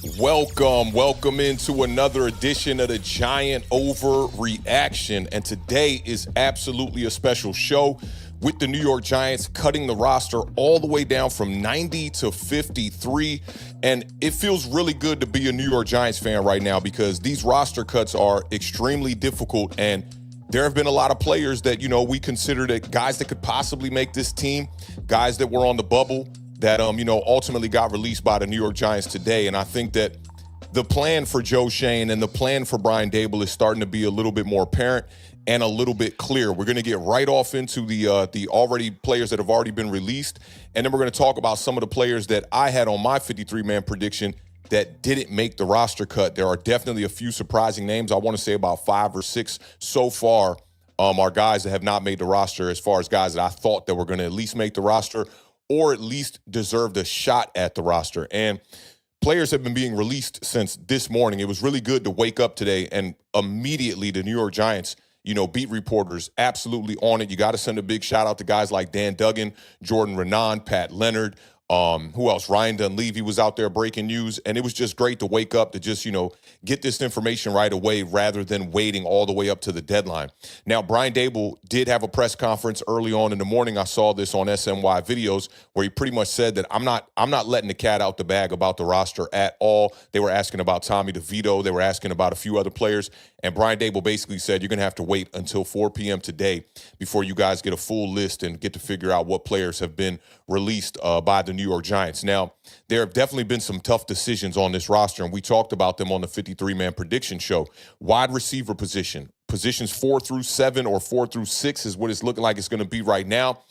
Welcome into another edition of the Giant Overreaction. And today is absolutely a special show with the New York Giants cutting the roster all the way down from 90 to 53. And it feels really good to be a New York Giants fan right now because these roster cuts are extremely difficult. And there have been a lot of players that, we consider that guys that could possibly make this team, guys that were on the bubble, that ultimately got released by the New York Giants today. And I think that the plan for Joe Schoen and the plan for Brian Daboll is starting to be a little bit more apparent and a little bit clear. We're going to get right off into the already players that have already been released, and then we're going to talk about some of the players that I had on my 53-man prediction that didn't make the roster cut. There are definitely a few surprising names. I want to say about 5 or 6 so far are guys that have not made the roster, as far as guys that I thought that were going to at least make the roster or at least deserved a shot at the roster. And players have been being released since this morning. It was really good to wake up today and immediately the New York Giants, beat reporters absolutely on it. You got to send a big shout out to guys like Dan Duggan, Jordan Renan, Pat Leonard, who else? Ryan Dunleavy was out there breaking news. And it was just great to wake up to just, get this information right away rather than waiting all the way up to the deadline. Now, Brian Daboll did have a press conference early on in the morning. I saw this on SNY videos where he pretty much said that I'm not letting the cat out the bag about the roster at all. They were asking about Tommy DeVito. They were asking about a few other players. And Brian Daboll basically said, you're going to have to wait until 4 p.m. today before you guys get a full list and get to figure out what players have been released by the New York Giants. Now, there have definitely been some tough decisions on this roster, and we talked about them on the 53-man prediction show. Wide receiver position. Positions 4 through 7 or 4 through 6 is what it's looking like it's going to be right now.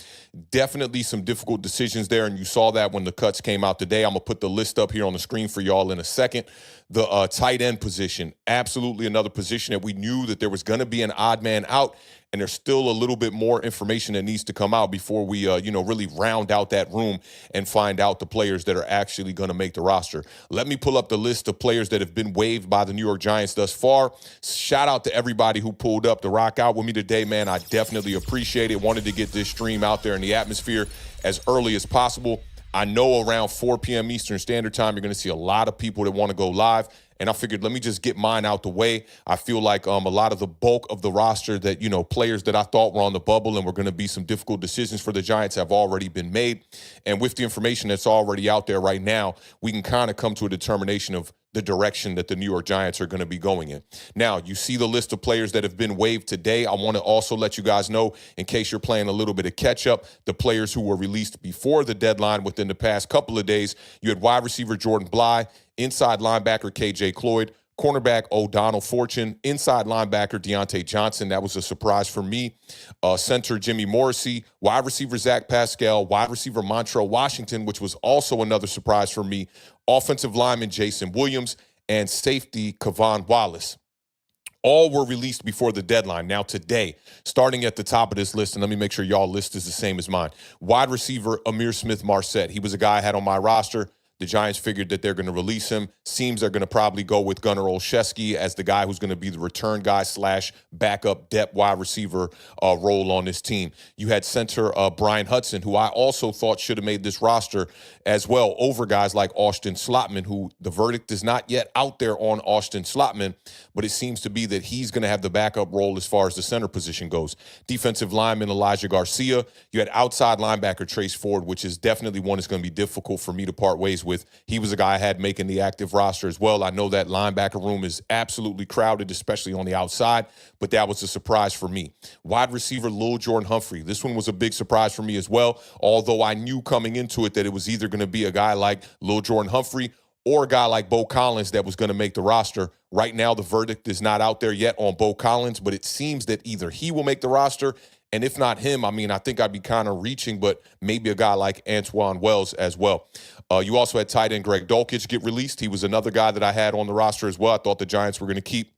Definitely some difficult decisions there, and you saw that when the cuts came out today. I'm going to put the list up here on the screen for y'all in a second. The tight end position, absolutely another position that we knew that there was going to be an odd man out, and there's still a little bit more information that needs to come out before we, really round out that room and find out the players that are actually going to make the roster. Let me pull up the list of players that have been waived by the New York Giants thus far. Shout out to everybody who pulled up to rock out with me today, man. I definitely appreciate it. Wanted to get this stream out there in the atmosphere as early as possible. I know around 4 p.m. Eastern Standard Time, you're going to see a lot of people that want to go live. And I figured, let me just get mine out the way. I feel like a lot of the bulk of the roster that, players that I thought were on the bubble and were going to be some difficult decisions for the Giants have already been made. And with the information that's already out there right now, we can kind of come to a determination of the direction that the New York Giants are going to be going in. Now, you see the list of players that have been waived today. I want to also let you guys know, in case you're playing a little bit of catch-up, the players who were released before the deadline within the past couple of days. You had wide receiver Jordan Bly, inside linebacker KJ Cloyd, cornerback O'Donnell Fortune, inside linebacker Deontay Johnson. That was a surprise for me. Center Jimmy Morrissey, wide receiver Zach Pascal, wide receiver Montrell Washington, which was also another surprise for me. Offensive lineman Jason Williams, and safety Kavon Wallace. All were released before the deadline. Now today, starting at the top of this list, and let me make sure y'all list is the same as mine. Wide receiver Amir Smith-Marset. He was a guy I had on my roster. The Giants figured that they're going to release him. Seems they're going to probably go with Gunnar Olszewski as the guy who's going to be the return guy / backup depth wide receiver role on this team. You had center Brian Hudson, who I also thought should have made this roster as well, over guys like Austin Slotman, who the verdict is not yet out there on Austin Slotman, but it seems to be that he's going to have the backup role as far as the center position goes. Defensive lineman Elijah Garcia. You had outside linebacker Trace Ford, which is definitely one that's going to be difficult for me to part ways with. He was a guy I had making the active roster as well. I know that linebacker room is absolutely crowded, especially on the outside, but that was a surprise for me. Wide receiver Lil Jordan Humphrey. This one was a big surprise for me as well, although I knew coming into it that it was either going to be a guy like Lil Jordan Humphrey or a guy like Bo Collins that was going to make the roster. Right now, the verdict is not out there yet on Bo Collins, but it seems that either he will make the roster, and if not him, I think I'd be kind of reaching, but maybe a guy like Antoine Wells as well. You also had tight end Greg Dulcich get released. He was another guy that I had on the roster as well. I thought the Giants were going to keep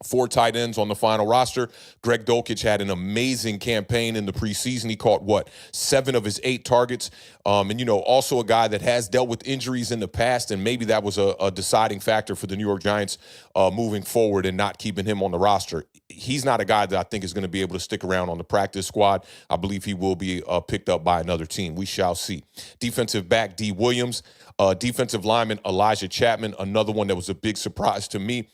4 tight ends on the final roster. Greg Dulcich had an amazing campaign in the preseason. He caught, 7 of his 8 targets. And also a guy that has dealt with injuries in the past, and maybe that was a deciding factor for the New York Giants moving forward and not keeping him on the roster. he's not a guy that I think is going to be able to stick around on the practice squad. I believe he will be picked up by another team. We shall see. Defensive back D. Williams, defensive lineman Elijah Chapman, another one that was a big surprise to me.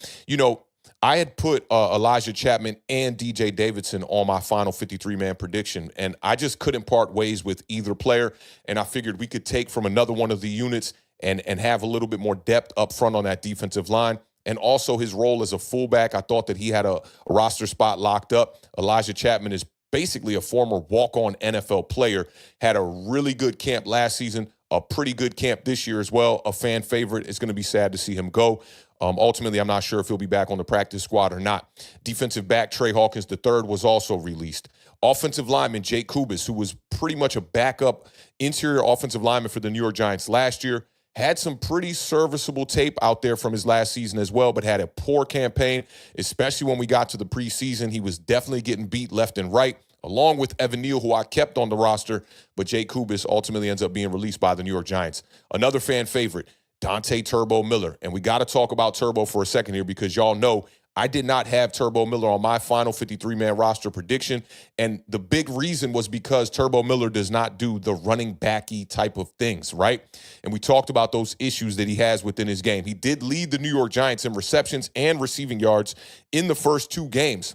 I had put Elijah Chapman and DJ Davidson on my final 53-man prediction, and I just couldn't part ways with either player, and I figured we could take from another one of the units and have a little bit more depth up front on that defensive line. And also his role as a fullback, I thought that he had a roster spot locked up. Elijah Chapman is basically a former walk-on NFL player, had a really good camp last season, a pretty good camp this year as well, a fan favorite. It's going to be sad to see him go. Ultimately, I'm not sure if he'll be back on the practice squad or not. Defensive back Trey Hawkins III was also released. Offensive lineman Jake Kubis, who was pretty much a backup interior offensive lineman for the New York Giants last year, had some pretty serviceable tape out there from his last season as well, but had a poor campaign, especially when we got to the preseason. He was definitely getting beat left and right, along with Evan Neal, who I kept on the roster, but Jake Kubis ultimately ends up being released by the New York Giants. Another fan favorite, Dante Turbo Miller. And we got to talk about Turbo for a second here because y'all know I did not have Turbo Miller on my final 53-man roster prediction. And the big reason was because Turbo Miller does not do the running backy type of things, right? And we talked about those issues that he has within his game. He did lead the New York Giants in receptions and receiving yards in the first 2 games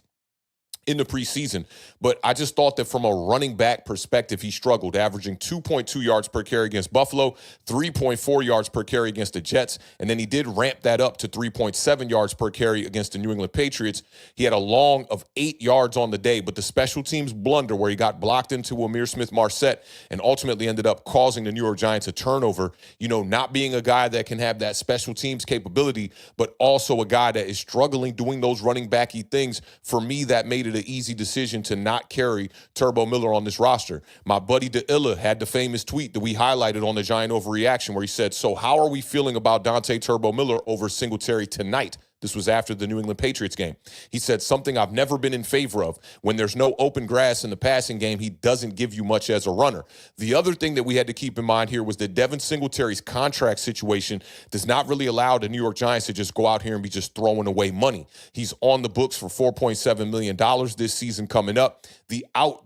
in the preseason. But I just thought that from a running back perspective, he struggled, averaging 2.2 yards per carry against Buffalo, 3.4 yards per carry against the Jets, and then he did ramp that up to 3.7 yards per carry against the New England Patriots. He had a long of 8 yards on the day, but the special teams blunder where he got blocked into Amir Smith-Marset and ultimately ended up causing the New York Giants a turnover, not being a guy that can have that special teams capability, but also a guy that is struggling doing those running backy things. For me, that made it an easy decision to not carry Turbo Miller on this roster. My buddy DeIlla had the famous tweet that we highlighted on the Giant Overreaction where he said, "So how are we feeling about Dante Turbo Miller over Singletary tonight?" This was after the New England Patriots game. He said, "Something I've never been in favor of. When there's no open grass in the passing game, he doesn't give you much as a runner." The other thing that we had to keep in mind here was that Devin Singletary's contract situation does not really allow the New York Giants to just go out here and be just throwing away money. He's on the books for $4.7 million this season coming up. The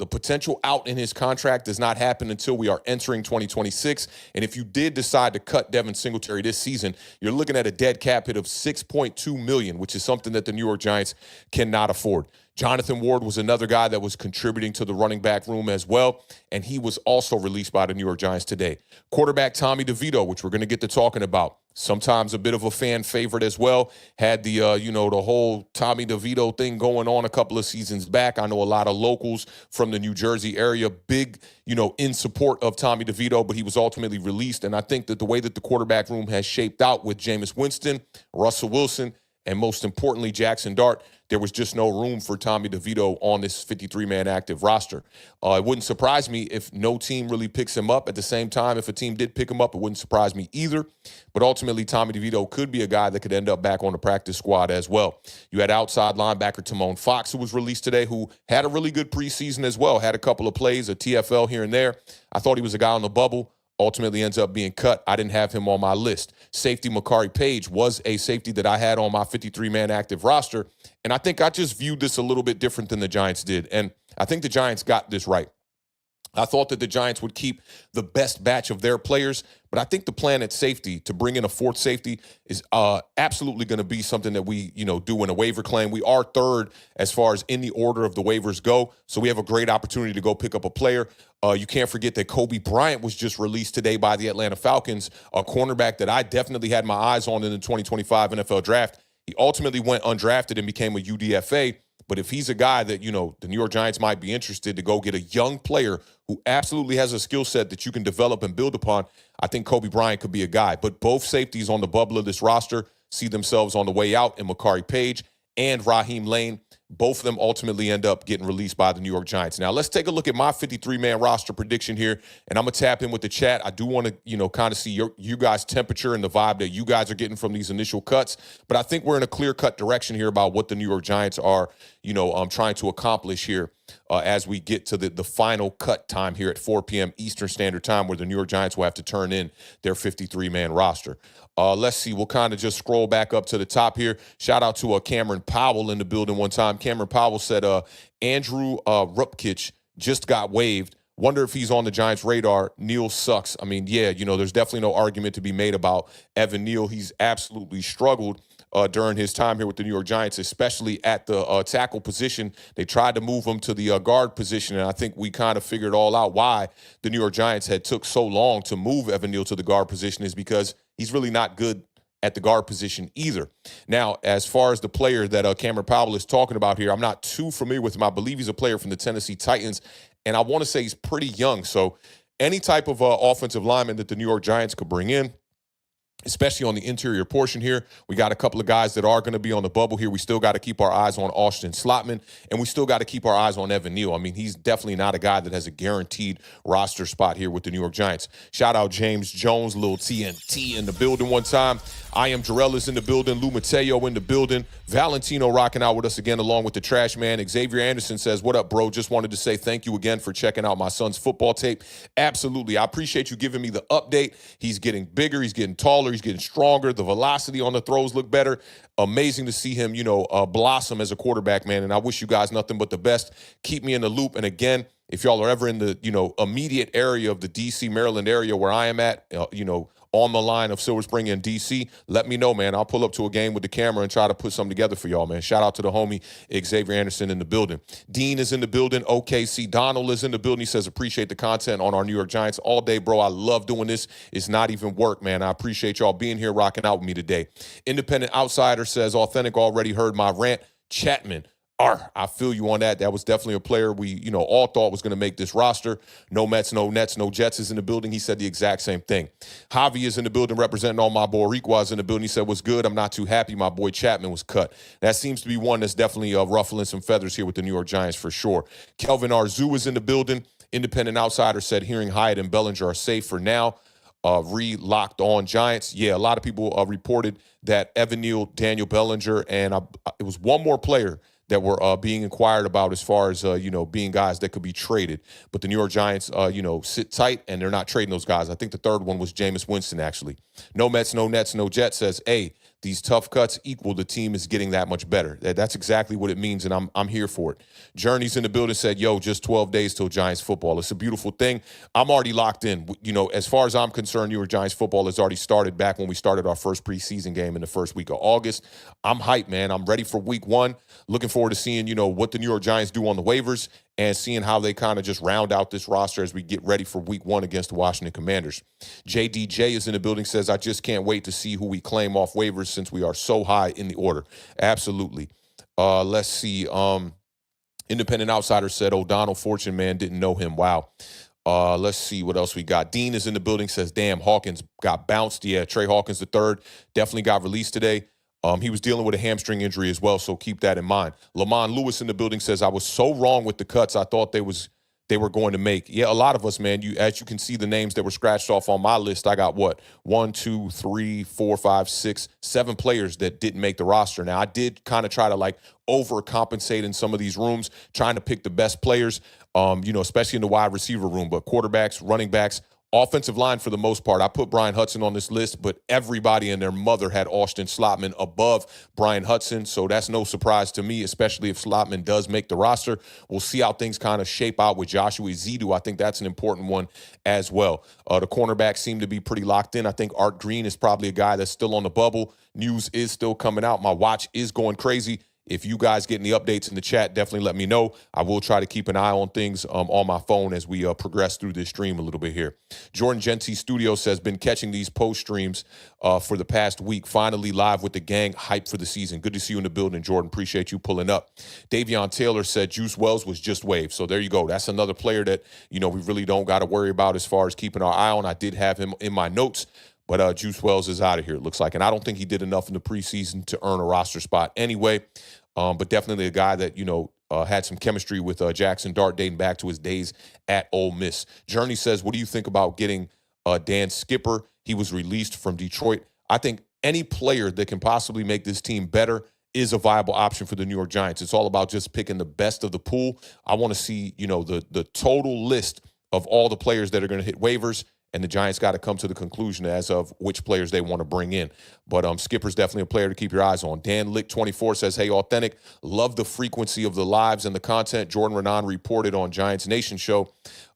potential out in his contract does not happen until we are entering 2026. And if you did decide to cut Devin Singletary this season, you're looking at a dead cap hit of $6.2 million, which is something that the New York Giants cannot afford. Jonathan Ward was another guy that was contributing to the running back room as well, and he was also released by the New York Giants today. Quarterback Tommy DeVito, which we're going to get to talking about, sometimes a bit of a fan favorite as well, had the the whole Tommy DeVito thing going on a couple of seasons back. I know a lot of locals from the New Jersey area, big, in support of Tommy DeVito, but he was ultimately released. And I think that the way that the quarterback room has shaped out with Jameis Winston, Russell Wilson, and most importantly, Jackson Dart, there was just no room for Tommy DeVito on this 53-man active roster. It wouldn't surprise me if no team really picks him up. At the same time, if a team did pick him up, it wouldn't surprise me either. But ultimately, Tommy DeVito could be a guy that could end up back on the practice squad as well. You had outside linebacker Timon Fox, who was released today, who had a really good preseason as well, had a couple of plays, a TFL here and there. I thought he was a guy on the bubble. Ultimately ends up being cut. I didn't have him on my list. Safety Makari Page was a safety that I had on my 53-man active roster, and I think I just viewed this a little bit different than the Giants did, and I think the Giants got this right. I thought that the Giants would keep the best batch of their players, but I think the plan at safety to bring in a fourth safety is absolutely going to be something that we, do in a waiver claim. We are third as far as in the order of the waivers go, so we have a great opportunity to go pick up a player. You can't forget that Kobe Bryant was just released today by the Atlanta Falcons, a cornerback that I definitely had my eyes on in the 2025 NFL draft. He ultimately went undrafted and became a UDFA. But if he's a guy that, the New York Giants might be interested to go get a young player who absolutely has a skill set that you can develop and build upon, I think Kobe Bryant could be a guy. But both safeties on the bubble of this roster see themselves on the way out in Makari Page and Raheem Lane. Both of them ultimately end up getting released by the New York Giants. Now, let's take a look at my 53-man roster prediction here, and I'm going to tap in with the chat. I do want to, kind of see you guys' temperature and the vibe that you guys are getting from these initial cuts, but I think we're in a clear-cut direction here about what the New York Giants are, trying to accomplish here as we get to the final cut time here at 4 p.m. Eastern Standard Time, where the New York Giants will have to turn in their 53-man roster. Let's see. We'll kind of just scroll back up to the top here. Shout out to Cameron Powell in the building one time. Cameron Powell said, Andrew Rupkich just got waived. Wonder if he's on the Giants' radar. Neal sucks. I mean, yeah, there's definitely no argument to be made about Evan Neal. He's absolutely struggled during his time here with the New York Giants, especially at the tackle position. They tried to move him to the guard position, and I think we kind of figured all out why the New York Giants had took so long to move Evan Neal to the guard position is because he's really not good at the guard position either. Now, as far as the player that Cameron Powell is talking about here, I'm not too familiar with him. I believe he's a player from the Tennessee Titans, and I want to say he's pretty young. So any type of offensive lineman that the New York Giants could bring in, especially on the interior portion here. We got a couple of guys that are going to be on the bubble here. We still got to keep our eyes on Austin Slotman, and we still got to keep our eyes on Evan Neal. I mean, he's definitely not a guy that has a guaranteed roster spot here with the New York Giants. Shout out James Jones, little TNT in the building one time. I am Jarrell is in the building. Lou Mateo in the building. Valentino rocking out with us again, along with the trash man. Xavier Anderson says, what up, bro? Just wanted to say thank you again for checking out my son's football tape. Absolutely. I appreciate you giving me the update. He's getting bigger. He's getting taller. He's getting stronger. The velocity on the throws look better. Amazing to see him, blossom as a quarterback, man. And I wish you guys nothing but the best. Keep me in the loop. And again, if y'all are ever in the, immediate area of the D.C., Maryland area where I am at, on the line of Silver Spring and D.C., let me know, man. I'll pull up to a game with the camera and try to put something together for y'all, man. Shout out to the homie Xavier Anderson in the building. Dean is in the building. OKC Donald is in the building. He says, appreciate the content on our New York Giants all day, bro. I love doing this. It's not even work, man. I appreciate y'all being here rocking out with me today. Independent Outsider says, authentic already heard my rant. Chapman. I feel you on that. That was definitely a player we, all thought was going to make this roster. No Mets, no Nets, no Jets is in the building. He said the exact same thing. Javi is in the building representing all my boy. Requaz in the building. He said, what's good? I'm not too happy. My boy Chapman was cut. That seems to be one that's definitely ruffling some feathers here with the New York Giants for sure. Kelvin Arzu is in the building. Independent Outsider said hearing Hyatt and Bellinger are safe for now. Locked on Giants. Yeah, a lot of people reported that Evan Neal, Daniel Bellinger, and it was one more player that were being inquired about as far as, being guys that could be traded. But the New York Giants, sit tight, and they're not trading those guys. I think the third one was Jameis Winston, actually. No Mets, no Nets, no Jets says, hey, these tough cuts equal the team is getting that much better. That's exactly what it means, and I'm here for it. Journey's in the building said, yo, just 12 days till Giants football. It's a beautiful thing. I'm already locked in. As far as I'm concerned, New York Giants football has already started back when we started our first preseason game in the first week of August. I'm hyped, man. I'm ready for week one. Looking forward to seeing, what the New York Giants do on the waivers and seeing how they kind of just round out this roster as we get ready for week one against the Washington Commanders. JDJ is in the building, says, I just can't wait to see who we claim off waivers since we are so high in the order. Absolutely. Let's see. Independent Outsider said, O'Donnell Fortune, man, didn't know him. Wow. Let's see what else we got. Dean is in the building, says, damn, Hawkins got bounced. Yeah, Trey Hawkins III definitely got released today. He was dealing with a hamstring injury as well, so keep that in mind. Lamont Lewis in the building says, I was so wrong with the cuts I thought they were going to make. Yeah, a lot of us, man. As you can see, the names that were scratched off on my list, I got 1, 2, 3, 4, 5, 6, 7 players that didn't make the roster. Now, I did kind of try to overcompensate in some of these rooms, trying to pick the best players, especially in the wide receiver room, but quarterbacks, running backs, offensive line for the most part. I put Brian Hudson on this list, but everybody and their mother had Austin Slotman above Brian Hudson, so that's no surprise to me, especially if Slotman does make the roster. We'll see how things kind of shape out with Joshua Ezedu. I think that's an important one as well. The cornerbacks seem to be pretty locked in. I think Art Green is probably a guy that's still on the bubble. News is still coming out. My watch is going crazy. If you guys get any updates in the chat, definitely let me know. I will try to keep an eye on things on my phone as we progress through this stream a little bit here. Jordan Genty Studio says, been catching these post streams for the past week. Finally live with the gang, hype for the season. Good to see you in the building, Jordan. Appreciate you pulling up. Davion Taylor said Juice Wells was just waived. So there you go. That's another player that, we really don't got to worry about as far as keeping our eye on. I did have him in my notes. But Juice Wells is out of here, it looks like. And I don't think he did enough in the preseason to earn a roster spot anyway. But definitely a guy that, had some chemistry with Jackson Dart dating back to his days at Ole Miss. Journey says, what do you think about getting Dan Skipper? He was released from Detroit. I think any player that can possibly make this team better is a viable option for the New York Giants. It's all about just picking the best of the pool. I want to see, the total list of all the players that are going to hit waivers and the Giants got to come to the conclusion as of which players they want to bring in. But Skipper's definitely a player to keep your eyes on. Dan Lick 24 says, hey, Authentic, love the frequency of the lives and the content. Jordan Renan reported on Giants Nation show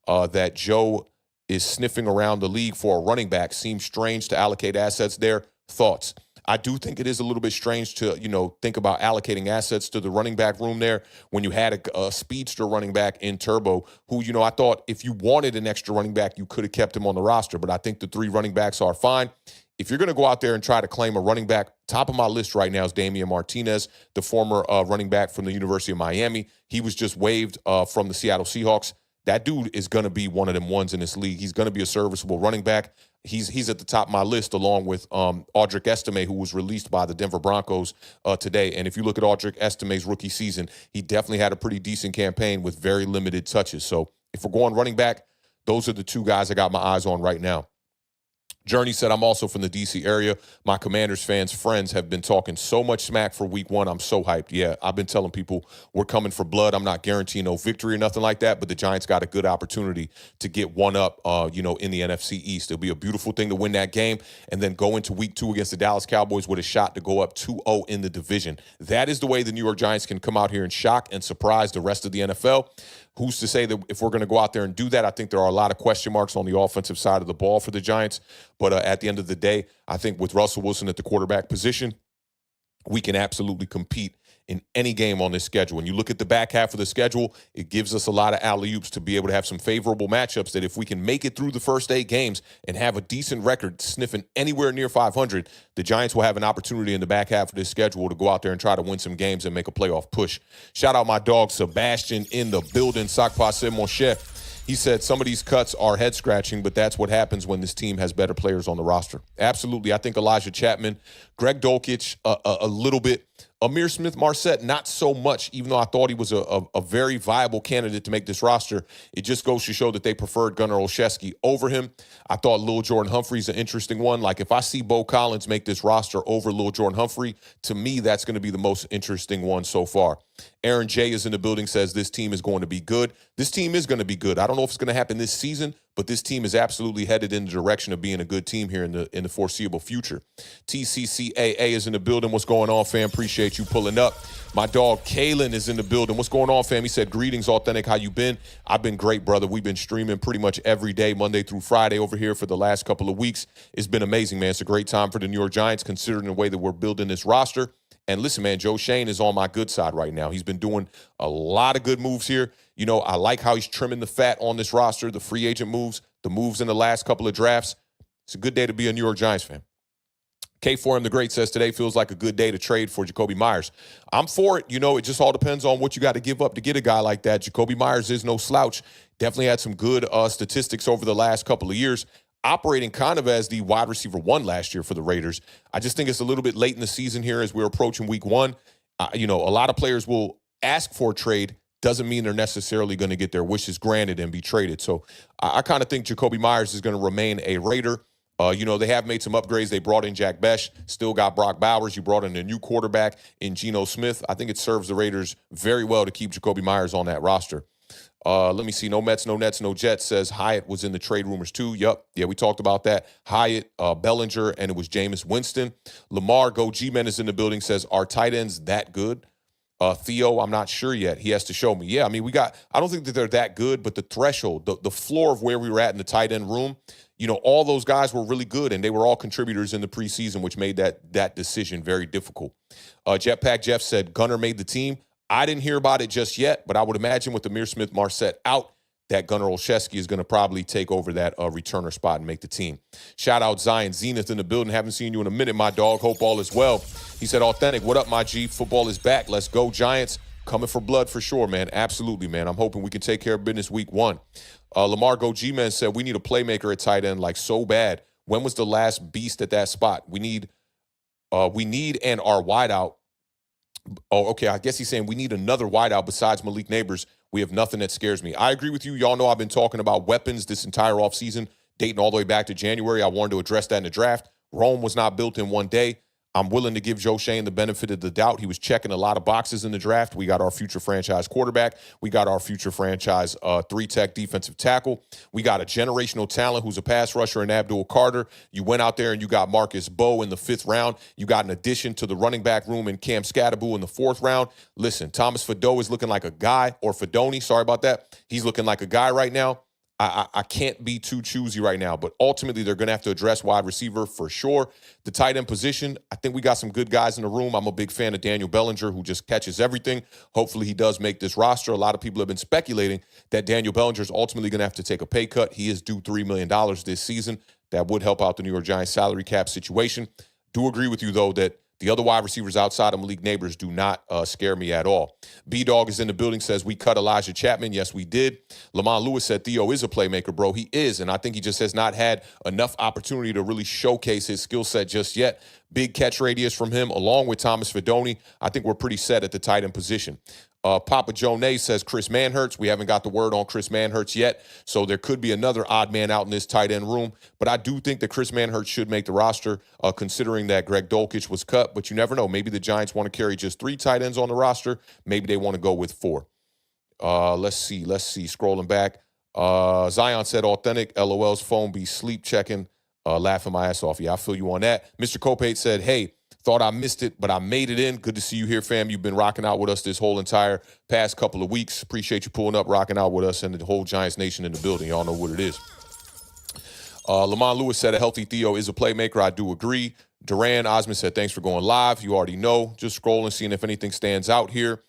that Joe is sniffing around the league for a running back. Seems strange to allocate assets there. Thoughts? I do think it is a little bit strange to, think about allocating assets to the running back room there when you had a speedster running back in Turbo who, I thought if you wanted an extra running back, you could have kept him on the roster. But I think the 3 running backs are fine. If you're going to go out there and try to claim a running back, top of my list right now is Damian Martinez, the former running back from the University of Miami. He was just waived from the Seattle Seahawks. That dude is going to be one of them ones in this league. He's going to be a serviceable running back. He's at the top of my list along with Audric Estime, who was released by the Denver Broncos today. And if you look at Audric Estime's rookie season, he definitely had a pretty decent campaign with very limited touches. So if we're going running back, those are the 2 guys I got my eyes on right now. Journey said, I'm also from the D.C. area. My Commanders fans' friends have been talking so much smack for week 1. I'm so hyped. Yeah, I've been telling people we're coming for blood. I'm not guaranteeing no victory or nothing like that, but the Giants got a good opportunity to get one up, in the NFC East. It'll be a beautiful thing to win that game and then go into week 2 against the Dallas Cowboys with a shot to go up 2-0 in the division. That is the way the New York Giants can come out here and shock and surprise the rest of the NFL. Who's to say that if we're going to go out there and do that? I think there are a lot of question marks on the offensive side of the ball for the Giants. But at the end of the day, I think with Russell Wilson at the quarterback position, we can absolutely compete in any game on this schedule. When you look at the back half of the schedule, it gives us a lot of alley-oops to be able to have some favorable matchups that if we can make it through the first 8 games and have a decent record sniffing anywhere near 500, the Giants will have an opportunity in the back half of this schedule to go out there and try to win some games and make a playoff push. Shout out my dog Sebastian in the building. Sac passe, mon chef. He said some of these cuts are head-scratching, but that's what happens when this team has better players on the roster. Absolutely. I think Elijah Chapman, Greg Dulcich, a little bit. Amir Smith-Marset, not so much, even though I thought he was a very viable candidate to make this roster. It just goes to show that they preferred Gunnar Olszewski over him. I thought Lil Jordan Humphrey's an interesting one. Like, if I see Bo Collins make this roster over Lil Jordan Humphrey, to me, that's going to be the most interesting one so far. Aaron J. is in the building, says this team is going to be good. This team is going to be good. I don't know if it's going to happen this season, but this team is absolutely headed in the direction of being a good team here in the foreseeable future. TCCAA is in the building. What's going on, fam? Appreciate you pulling up. My dog Kalen is in the building. What's going on, fam? He said, greetings, Authentic. How you been? I've been great, brother. We've been streaming pretty much every day, Monday through Friday over here for the last couple of weeks. It's been amazing, man. It's a great time for the New York Giants considering the way that we're building this roster. And listen, man, Joe Shane is on my good side right now. He's been doing a lot of good moves here. I like how he's trimming the fat on this roster, the free agent moves, the moves in the last couple of drafts. It's a good day to be a New York Giants fan. K4M the Great says today feels like a good day to trade for Jacoby Myers. I'm for it. It just all depends on what you got to give up to get a guy like that. Jacoby Myers is no slouch. Definitely had some good statistics over the last couple of years, operating kind of as the wide receiver 1 last year for the Raiders. I just think it's a little bit late in the season here as we're approaching week 1. A lot of players will ask for a trade. Doesn't mean they're necessarily going to get their wishes granted and be traded. So I kind of think Jacoby Myers is going to remain a Raider. They have made some upgrades. They brought in Jack Besh, still got Brock Bowers. You brought in a new quarterback in Geno Smith. I think it serves the Raiders very well to keep Jacoby Myers on that roster. Let me see. No Mets, no Nets, no Jets says Hyatt was in the trade rumors too. Yup. Yeah, we talked about that. Hyatt, Bellinger, and it was Jameis Winston. Lamar Go G-Men is in the building, says, are tight ends that good? Theo, I'm not sure yet. He has to show me. Yeah, I mean, I don't think that they're that good, but the threshold, the floor of where we were at in the tight end room, all those guys were really good, and they were all contributors in the preseason, which made that decision very difficult. Jetpack Jeff said Gunnar made the team. I didn't hear about it just yet, but I would imagine with Amir Smith-Marset out, that Gunnar Olszewski is going to probably take over that returner spot and make the team. Shout out Zion Zenith in the building. Haven't seen you in a minute, my dog. Hope all is well. He said, Authentic, what up, my G? Football is back. Let's go, Giants. Coming for blood for sure, man. Absolutely, man. I'm hoping we can take care of business week 1. Lamar Go G-Man said, we need a playmaker at tight end, like so bad. When was the last beast at that spot? We need and our wideout. Oh, okay. I guess he's saying we need another wideout besides Malik Neighbors. We have nothing that scares me. I agree with you. Y'all know I've been talking about weapons this entire offseason, dating all the way back to January. I wanted to address that in the draft. Rome was not built in one day. I'm willing to give Joe Shane the benefit of the doubt. He was checking a lot of boxes in the draft. We got our future franchise quarterback. We got our future franchise three-tech defensive tackle. We got a generational talent who's a pass rusher in Abdul Carter. You went out there and you got Marcus Bowe in the 5th round. You got an addition to the running back room in Cam Scatterbull in the 4th round. Listen, Thomas Fedor is looking like a guy, or Fedoni, sorry about that. He's looking like a guy right now. I can't be too choosy right now, but ultimately they're going to have to address wide receiver for sure. The tight end position, I think we got some good guys in the room. I'm a big fan of Daniel Bellinger, who just catches everything. Hopefully he does make this roster. A lot of people have been speculating that Daniel Bellinger is ultimately going to have to take a pay cut. He is due $3 million this season. That would help out the New York Giants salary cap situation. Do agree with you, though, that the other wide receivers outside of Malik Neighbors do not scare me at all. B-Dog is in the building, says we cut Elijah Chapman. Yes, we did. Lamont Lewis said Theo is a playmaker, bro. He is, and I think he just has not had enough opportunity to really showcase his skill set just yet. Big catch radius from him, along with Thomas Fedoni. I think we're pretty set at the tight end position. Papa Joe Nay says Chris Manhertz. We haven't got the word on Chris Manhertz yet, so there could be another odd man out in this tight end room. But I do think that Chris Manhertz should make the roster, considering that Greg Dulcich was cut. But you never know. Maybe the Giants want to carry just 3 tight ends on the roster. Maybe they want to go with 4. Let's see. Scrolling back. Zion said authentic. LOL's phone be sleep checking. Laughing my ass off. Yeah, I feel you on that. Mr. Copate said, hey, thought I missed it, but I made it in. Good to see you here, fam. You've been rocking out with us this whole entire past couple of weeks. Appreciate you pulling up, rocking out with us, and the whole Giants Nation in the building. Y'all know what it is. Lamont Lewis said a healthy Theo is a playmaker. I do agree. Duran Osmond said, thanks for going live. You already know. Just scrolling, seeing if anything stands out here.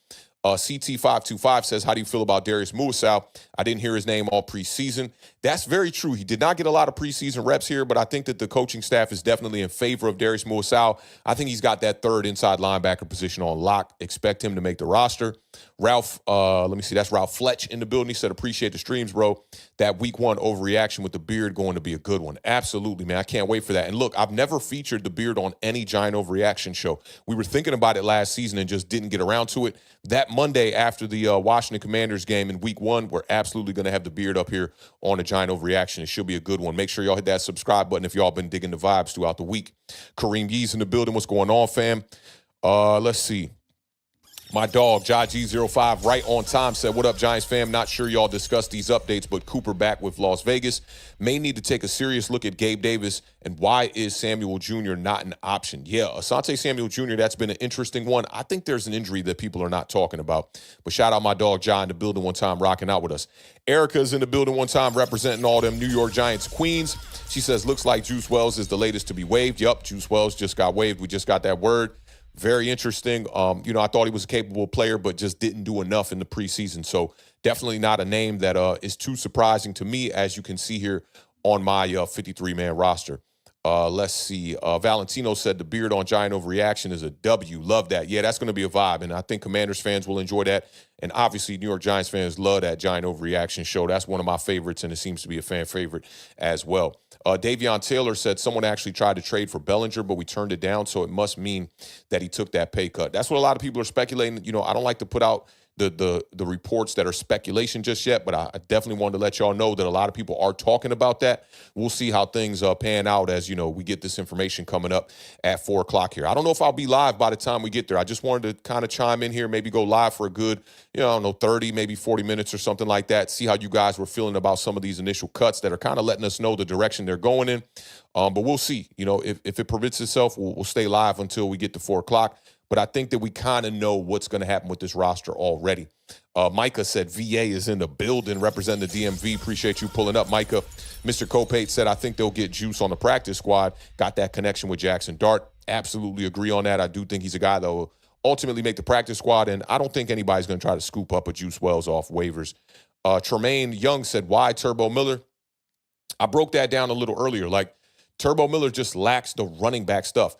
CT525 says, how do you feel about Darius Muasau? I didn't hear his name all preseason. That's very true. He did not get a lot of preseason reps here, but I think that the coaching staff is definitely in favor of Darius Muasau. I think he's got that 3rd inside linebacker position on lock. Expect him to make the roster. Ralph, that's Ralph Fletch in the building. He said, appreciate the streams, bro. That week 1 overreaction with the beard going to be a good one. Absolutely, man. I can't wait for that. And look, I've never featured the beard on any Giant overreaction show. We were thinking about it last season and just didn't get around to it. That Monday after the Washington Commanders game in week 1, we're absolutely going to have the beard up here on the Giant overreaction. It should be a good one. Make sure y'all hit that subscribe button if y'all been digging the vibes throughout the week. Kareem Yee's in the building. What's going on, fam? Let's see. My dog, Jaji05, right on time, said, what up, Giants fam? Not sure y'all discussed these updates, but Cooper back with Las Vegas. May need to take a serious look at Gabe Davis, and why is Samuel Jr. not an option? Yeah, Asante Samuel Jr., that's been an interesting one. I think there's an injury that people are not talking about. But shout out my dog, John, in the building one time, rocking out with us. Erica's in the building one time, representing all them New York Giants queens. She says, looks like Juice Wells is the latest to be waived. Yup, Juice Wells just got waived. We just got that word. Very interesting. I thought he was a capable player, but just didn't do enough in the preseason. So definitely not a name that is too surprising to me, as you can see here on my 53-man roster. Let's see. Valentino said the beard on Giant overreaction is a W. Love that. Yeah, that's going to be a vibe, and I think Commanders fans will enjoy that. And obviously, New York Giants fans love that Giant overreaction show. That's one of my favorites, and it seems to be a fan favorite as well. Davion Taylor said someone actually tried to trade for Bellinger, but we turned it down, so it must mean that he took that pay cut. That's what a lot of people are speculating. I don't like to put out the reports that are speculation just yet, but I definitely wanted to let y'all know that a lot of people are talking about that. We'll see how things pan out as, we get this information coming up at 4 o'clock here. I don't know if I'll be live by the time we get there. I just wanted to kind of chime in here, maybe go live for a good, 30, maybe 40 minutes or something like that. See how you guys were feeling about some of these initial cuts that are kind of letting us know the direction they're going in. But we'll see. If it prevents itself, we'll stay live until we get to 4 o'clock. But I think that we kind of know what's going to happen with this roster already. Micah said VA is in the building representing the DMV. Appreciate you pulling up, Micah. Mr. Copate said, I think they'll get Juice on the practice squad. Got that connection with Jackson Dart. Absolutely agree on that. I do think he's a guy that will ultimately make the practice squad, and I don't think anybody's going to try to scoop up a Juice Wells off waivers. Tremaine Young said, why Turbo Miller? I broke that down a little earlier. Turbo Miller just lacks the running back stuff.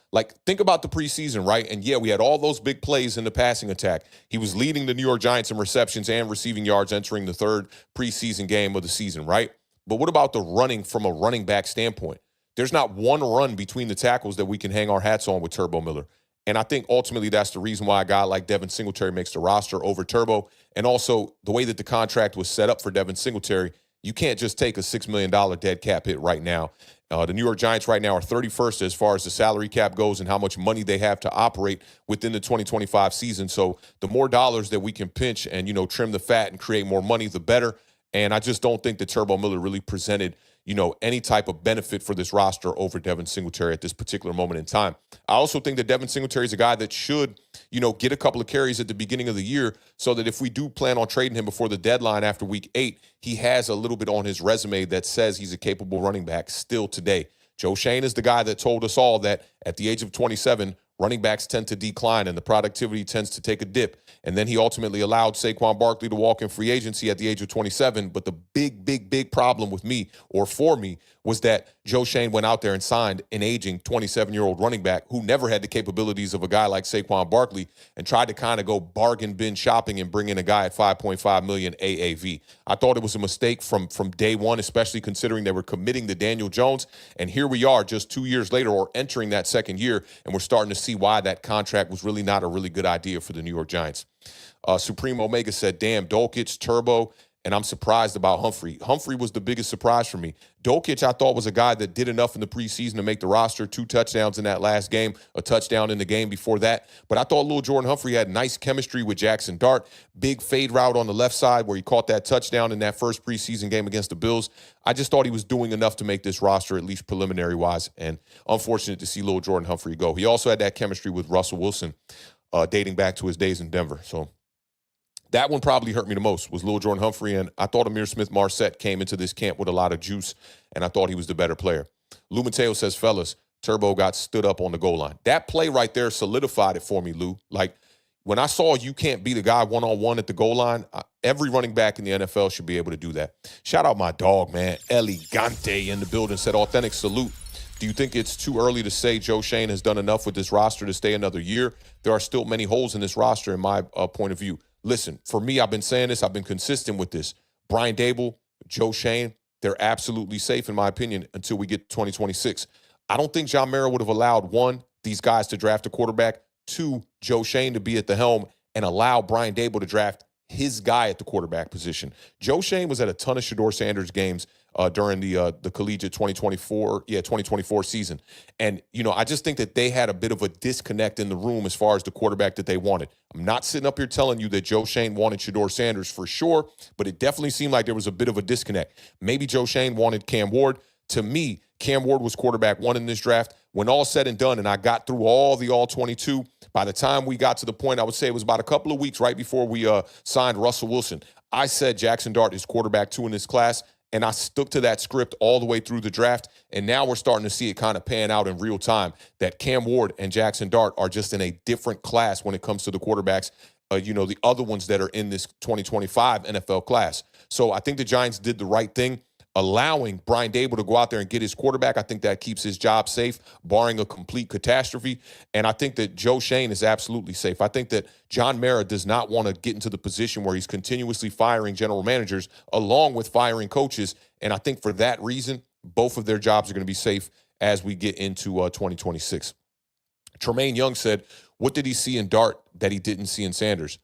Think about the preseason, right? And yeah, we had all those big plays in the passing attack. He was leading the New York Giants in receptions and receiving yards entering the 3rd preseason game of the season, right? But what about the running from a running back standpoint? There's not one run between the tackles that we can hang our hats on with Turbo Miller. And I think ultimately that's the reason why a guy like Devin Singletary makes the roster over Turbo. And also the way that the contract was set up for Devin Singletary, you can't just take a $6 million dead cap hit right now The New York Giants right now are 31st as far as the salary cap goes and how much money they have to operate within the 2025 season. So the more dollars that we can pinch and, trim the fat and create more money, the better. And I just don't think that Turbo Miller really presented, any type of benefit for this roster over Devin Singletary at this particular moment in time. I also think that Devin Singletary is a guy that should, get a couple of carries at the beginning of the year so that if we do plan on trading him before the deadline after week 8, he has a little bit on his resume that says he's a capable running back still today. Joe Schoen is the guy that told us all that at the age of 27, running backs tend to decline and the productivity tends to take a dip. And then he ultimately allowed Saquon Barkley to walk in free agency at the age of 27. But the big problem with me, or for me, was that Joe Schoen went out there and signed an aging 27-year-old running back who never had the capabilities of a guy like Saquon Barkley and tried to kind of go bargain bin shopping and bring in a guy at $5.5 million AAV. I thought it was a mistake from day one, especially considering they were committing to Daniel Jones. And here we are just 2 years later, or entering that second year, and we're starting to see why that contract was really not a really good idea for the New York Giants. Supreme Omega said, damn, Dolkich, Turbo, and I'm surprised about Humphrey. Humphrey was the biggest surprise for me. Dolkich, I thought, was a guy that did enough in the preseason to make the roster, 2 touchdowns in that last game, a touchdown in the game before that. But I thought Lil Jordan Humphrey had nice chemistry with Jackson Dart, big fade route on the left side where he caught that touchdown in that first preseason game against the Bills. I just thought he was doing enough to make this roster, at least preliminary-wise, and unfortunate to see Lil Jordan Humphrey go. He also had that chemistry with Russell Wilson dating back to his days in Denver. So that one probably hurt me the most, was Lil Jordan Humphrey, and I thought Amir Smith-Marset came into this camp with a lot of juice, and I thought he was the better player. Lou Mateo says, fellas, Turbo got stood up on the goal line. That play right there solidified it for me, Lou. Like, when I saw you can't beat a guy one-on-one at the goal line, every running back in the NFL should be able to do that. Shout out my dog, man. Elegante in the building, said, authentic salute. Do you think it's too early to say Joe Schoen has done enough with this roster to stay another year? There are still many holes in this roster in my point of view. Listen, for me, I've been saying this. I've been consistent with this. Brian Dable, Joe Schoen, they're absolutely safe, in my opinion, until we get to 2026. I don't think John Mara would have allowed, 1, these guys to draft a quarterback, 2, Joe Schoen to be at the helm and allow Brian Dable to draft his guy at the quarterback position. Joe Schoen was at a ton of Shedeur Sanders games during the collegiate 2024 season. And, I just think that they had a bit of a disconnect in the room as far as the quarterback that they wanted. I'm not sitting up here telling you that Joe Schoen wanted Shedeur Sanders for sure, but it definitely seemed like there was a bit of a disconnect. Maybe Joe Schoen wanted Cam Ward. To me, Cam Ward was quarterback 1 in this draft. When all said and done, and I got through all 22, by the time we got to the point, I would say it was about a couple of weeks right before we signed Russell Wilson, I said Jackson Dart is quarterback 2 in this class, and I stuck to that script all the way through the draft, and now we're starting to see it kind of pan out in real time that Cam Ward and Jackson Dart are just in a different class when it comes to the quarterbacks, the other ones that are in this 2025 NFL class. So I think the Giants did the right thing, allowing Brian Dable to go out there and get his quarterback. I think that keeps his job safe, barring a complete catastrophe. And I think that Joe Schoen is absolutely safe. I think that John Mara does not want to get into the position where he's continuously firing general managers along with firing coaches. And I think for that reason, both of their jobs are going to be safe as we get into 2026. Tremaine Young said, what did he see in Dart that he didn't see in Sanders?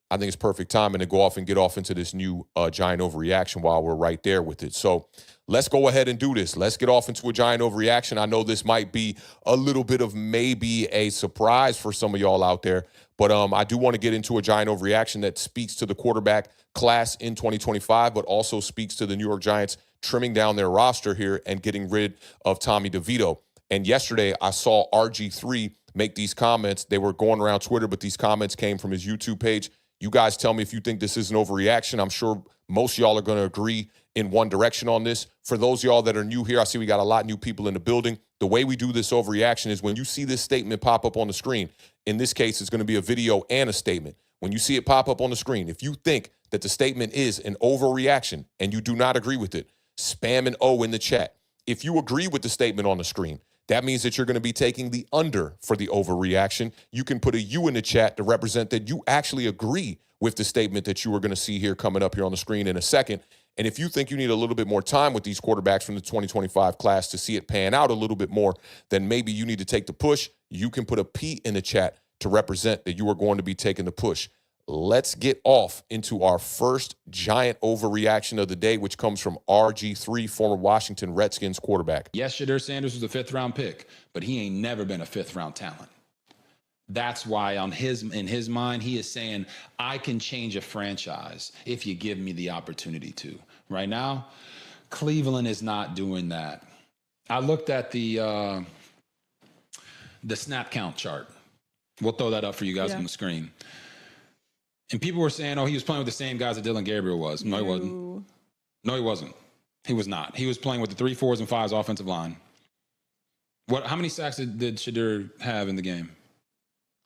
I think it's perfect timing to go off and get off into this new giant overreaction while we're right there with it. So let's go ahead and do this. Let's get off into a giant overreaction. I know this might be a little bit of maybe a surprise for some of y'all out there, but I do want to get into a giant overreaction that speaks to the quarterback class in 2025, but also speaks to the New York Giants trimming down their roster here and getting rid of Tommy DeVito. And yesterday I saw RG3 make these comments. They were going around Twitter, but these comments came from his YouTube page. You guys tell me if you think this is an overreaction. I'm sure most of y'all are going to agree in one direction on this. For those of y'all that are new here, I see we got a lot of new people in the building. The way we do this overreaction is when you see this statement pop up on the screen. In this case, it's going to be a video and a statement. When you see it pop up on the screen, if you think that the statement is an overreaction and you do not agree with it, spam an O in the chat. If you agree with the statement on the screen, that means that you're going to be taking the under for the overreaction. You can put a U in the chat to represent that you actually agree with the statement that you are going to see here coming up here on the screen in a second. And if you think you need a little bit more time with these quarterbacks from the 2025 class to see it pan out a little bit more, then maybe you need to take the push. You can put a P in the chat to represent that you are going to be taking the push. let's get off into our first giant overreaction of the day, which comes from RG3, former Washington Redskins quarterback. Yes, Shedeur Sanders was a fifth-round pick, but he ain't never been a fifth-round talent. That's why in his mind, he is saying, I can change a franchise if you give me the opportunity to. Right now, Cleveland is not doing that. I looked at the snap count chart. We'll throw that up for you guys on the screen. And people were saying, oh, he was playing with the same guys that Dylan Gabriel was. No, he wasn't. No, he wasn't. He was not. He was playing with the 3, 4s, and 5s offensive line. How many sacks did Shedeur have in the game?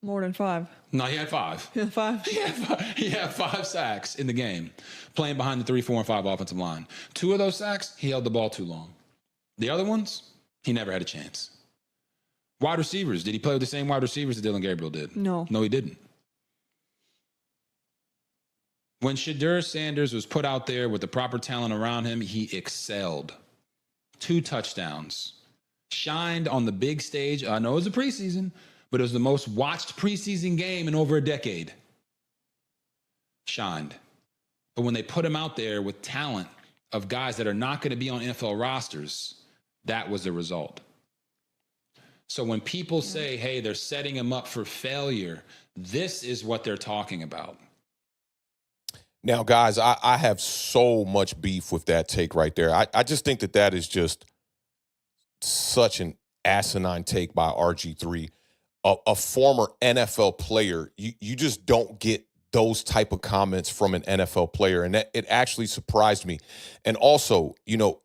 More than 5. No, he had 5. 5? He had 5 sacks in the game, playing behind the 3, 4, and 5 offensive line. 2 of those sacks, he held the ball too long. The other ones, he never had a chance. Wide receivers, did he play with the same wide receivers that Dylan Gabriel did? No. No, he didn't. When Shedeur Sanders was put out there with the proper talent around him, he excelled. 2 touchdowns. Shined on the big stage. I know it was a preseason, but it was the most watched preseason game in over a decade. Shined. But when they put him out there with talent of guys that are not going to be on NFL rosters, that was the result. So when people say, hey, they're setting him up for failure, this is what they're talking about. Now, guys, I have so much beef with that take right there. I just think that is just such an asinine take by RG3. A former NFL player, you just don't get those type of comments from an NFL player. And it actually surprised me. And also,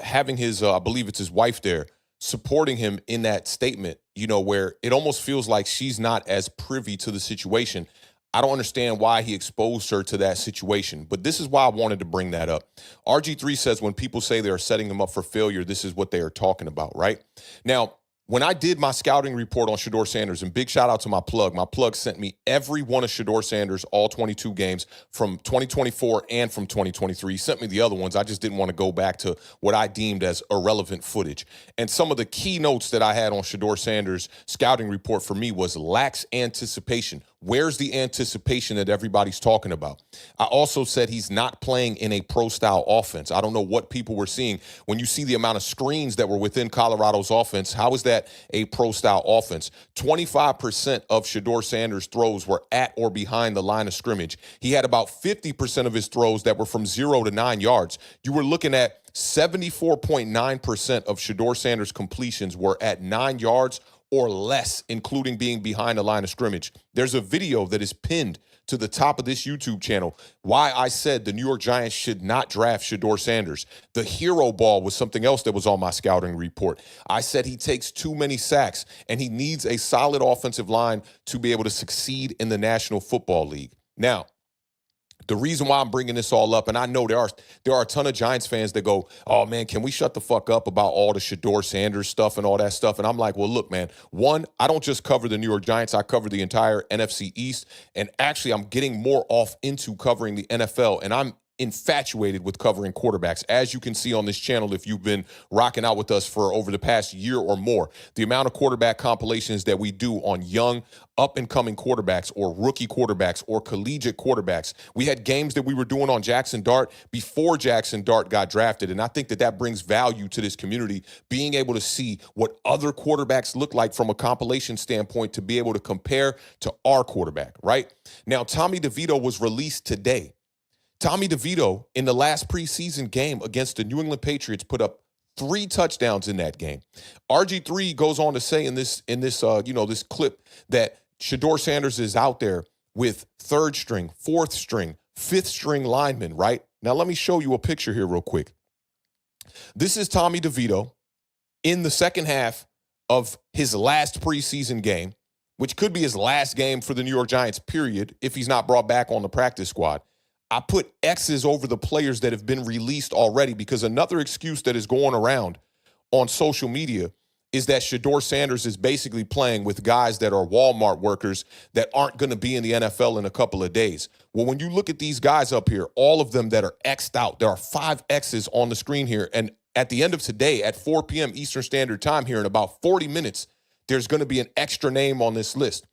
having his, I believe it's his wife there, supporting him in that statement, where it almost feels like she's not as privy to the situation. I don't understand why he exposed her to that situation, but this is why I wanted to bring that up. RG3 says when people say they are setting him up for failure, this is what they are talking about, right? Now, when I did my scouting report on Shedeur Sanders, and big shout out to my plug sent me every one of Shedeur Sanders, all 22 games from 2024 and from 2023. He sent me the other ones. I just didn't want to go back to what I deemed as irrelevant footage. And some of the key notes that I had on Shedeur Sanders' scouting report for me was lacks anticipation. Where's the anticipation that everybody's talking about? I also said he's not playing in a pro-style offense. I don't know what people were seeing. When you see the amount of screens that were within Colorado's offense, how is that a pro-style offense? 25% of Shedeur Sanders' throws were at or behind the line of scrimmage. He had about 50% of his throws that were from 0 to 9 yards. You were looking at 74.9% of Shedeur Sanders' completions were at 9 yards or less, including being behind the line of scrimmage. There's a video that is pinned to the top of this YouTube channel why I said the New York Giants should not draft Shedeur Sanders. The hero ball was something else that was on my scouting report. I said he takes too many sacks and he needs a solid offensive line to be able to succeed in the National Football League. Now, the reason why I'm bringing this all up, and I know there are a ton of Giants fans that go, oh, man, can we shut the fuck up about all the Shedeur Sanders stuff and all that stuff? And I'm like, well, look, man, one, I don't just cover the New York Giants. I cover the entire NFC East. And actually, I'm getting more off into covering the NFL, and I'm infatuated with covering quarterbacks. As you can see on this channel, if you've been rocking out with us for over the past year or more, the amount of quarterback compilations that we do on young, up-and-coming quarterbacks or rookie quarterbacks or collegiate quarterbacks. We had games that we were doing on Jackson Dart before Jackson Dart got drafted, and I think that brings value to this community, being able to see what other quarterbacks look like from a compilation standpoint to be able to compare to our quarterback, right? Now, Tommy DeVito was released today. Tommy DeVito, in the last preseason game against the New England Patriots, put up 3 touchdowns in that game. RG3 goes on to say in this clip that Shedeur Sanders is out there with 3rd string, 4th string, 5th string linemen, right? Now, let me show you a picture here real quick. This is Tommy DeVito in the second half of his last preseason game, which could be his last game for the New York Giants, period, if he's not brought back on the practice squad. I put X's over the players that have been released already, because another excuse that is going around on social media is that Shedeur Sanders is basically playing with guys that are Walmart workers that aren't going to be in the NFL in a couple of days. Well, when you look at these guys up here, all of them that are X'd out, there are 5 X's on the screen here. And at the end of today, at 4 p.m. Eastern Standard Time here in about 40 minutes, there's going to be an extra name on this list.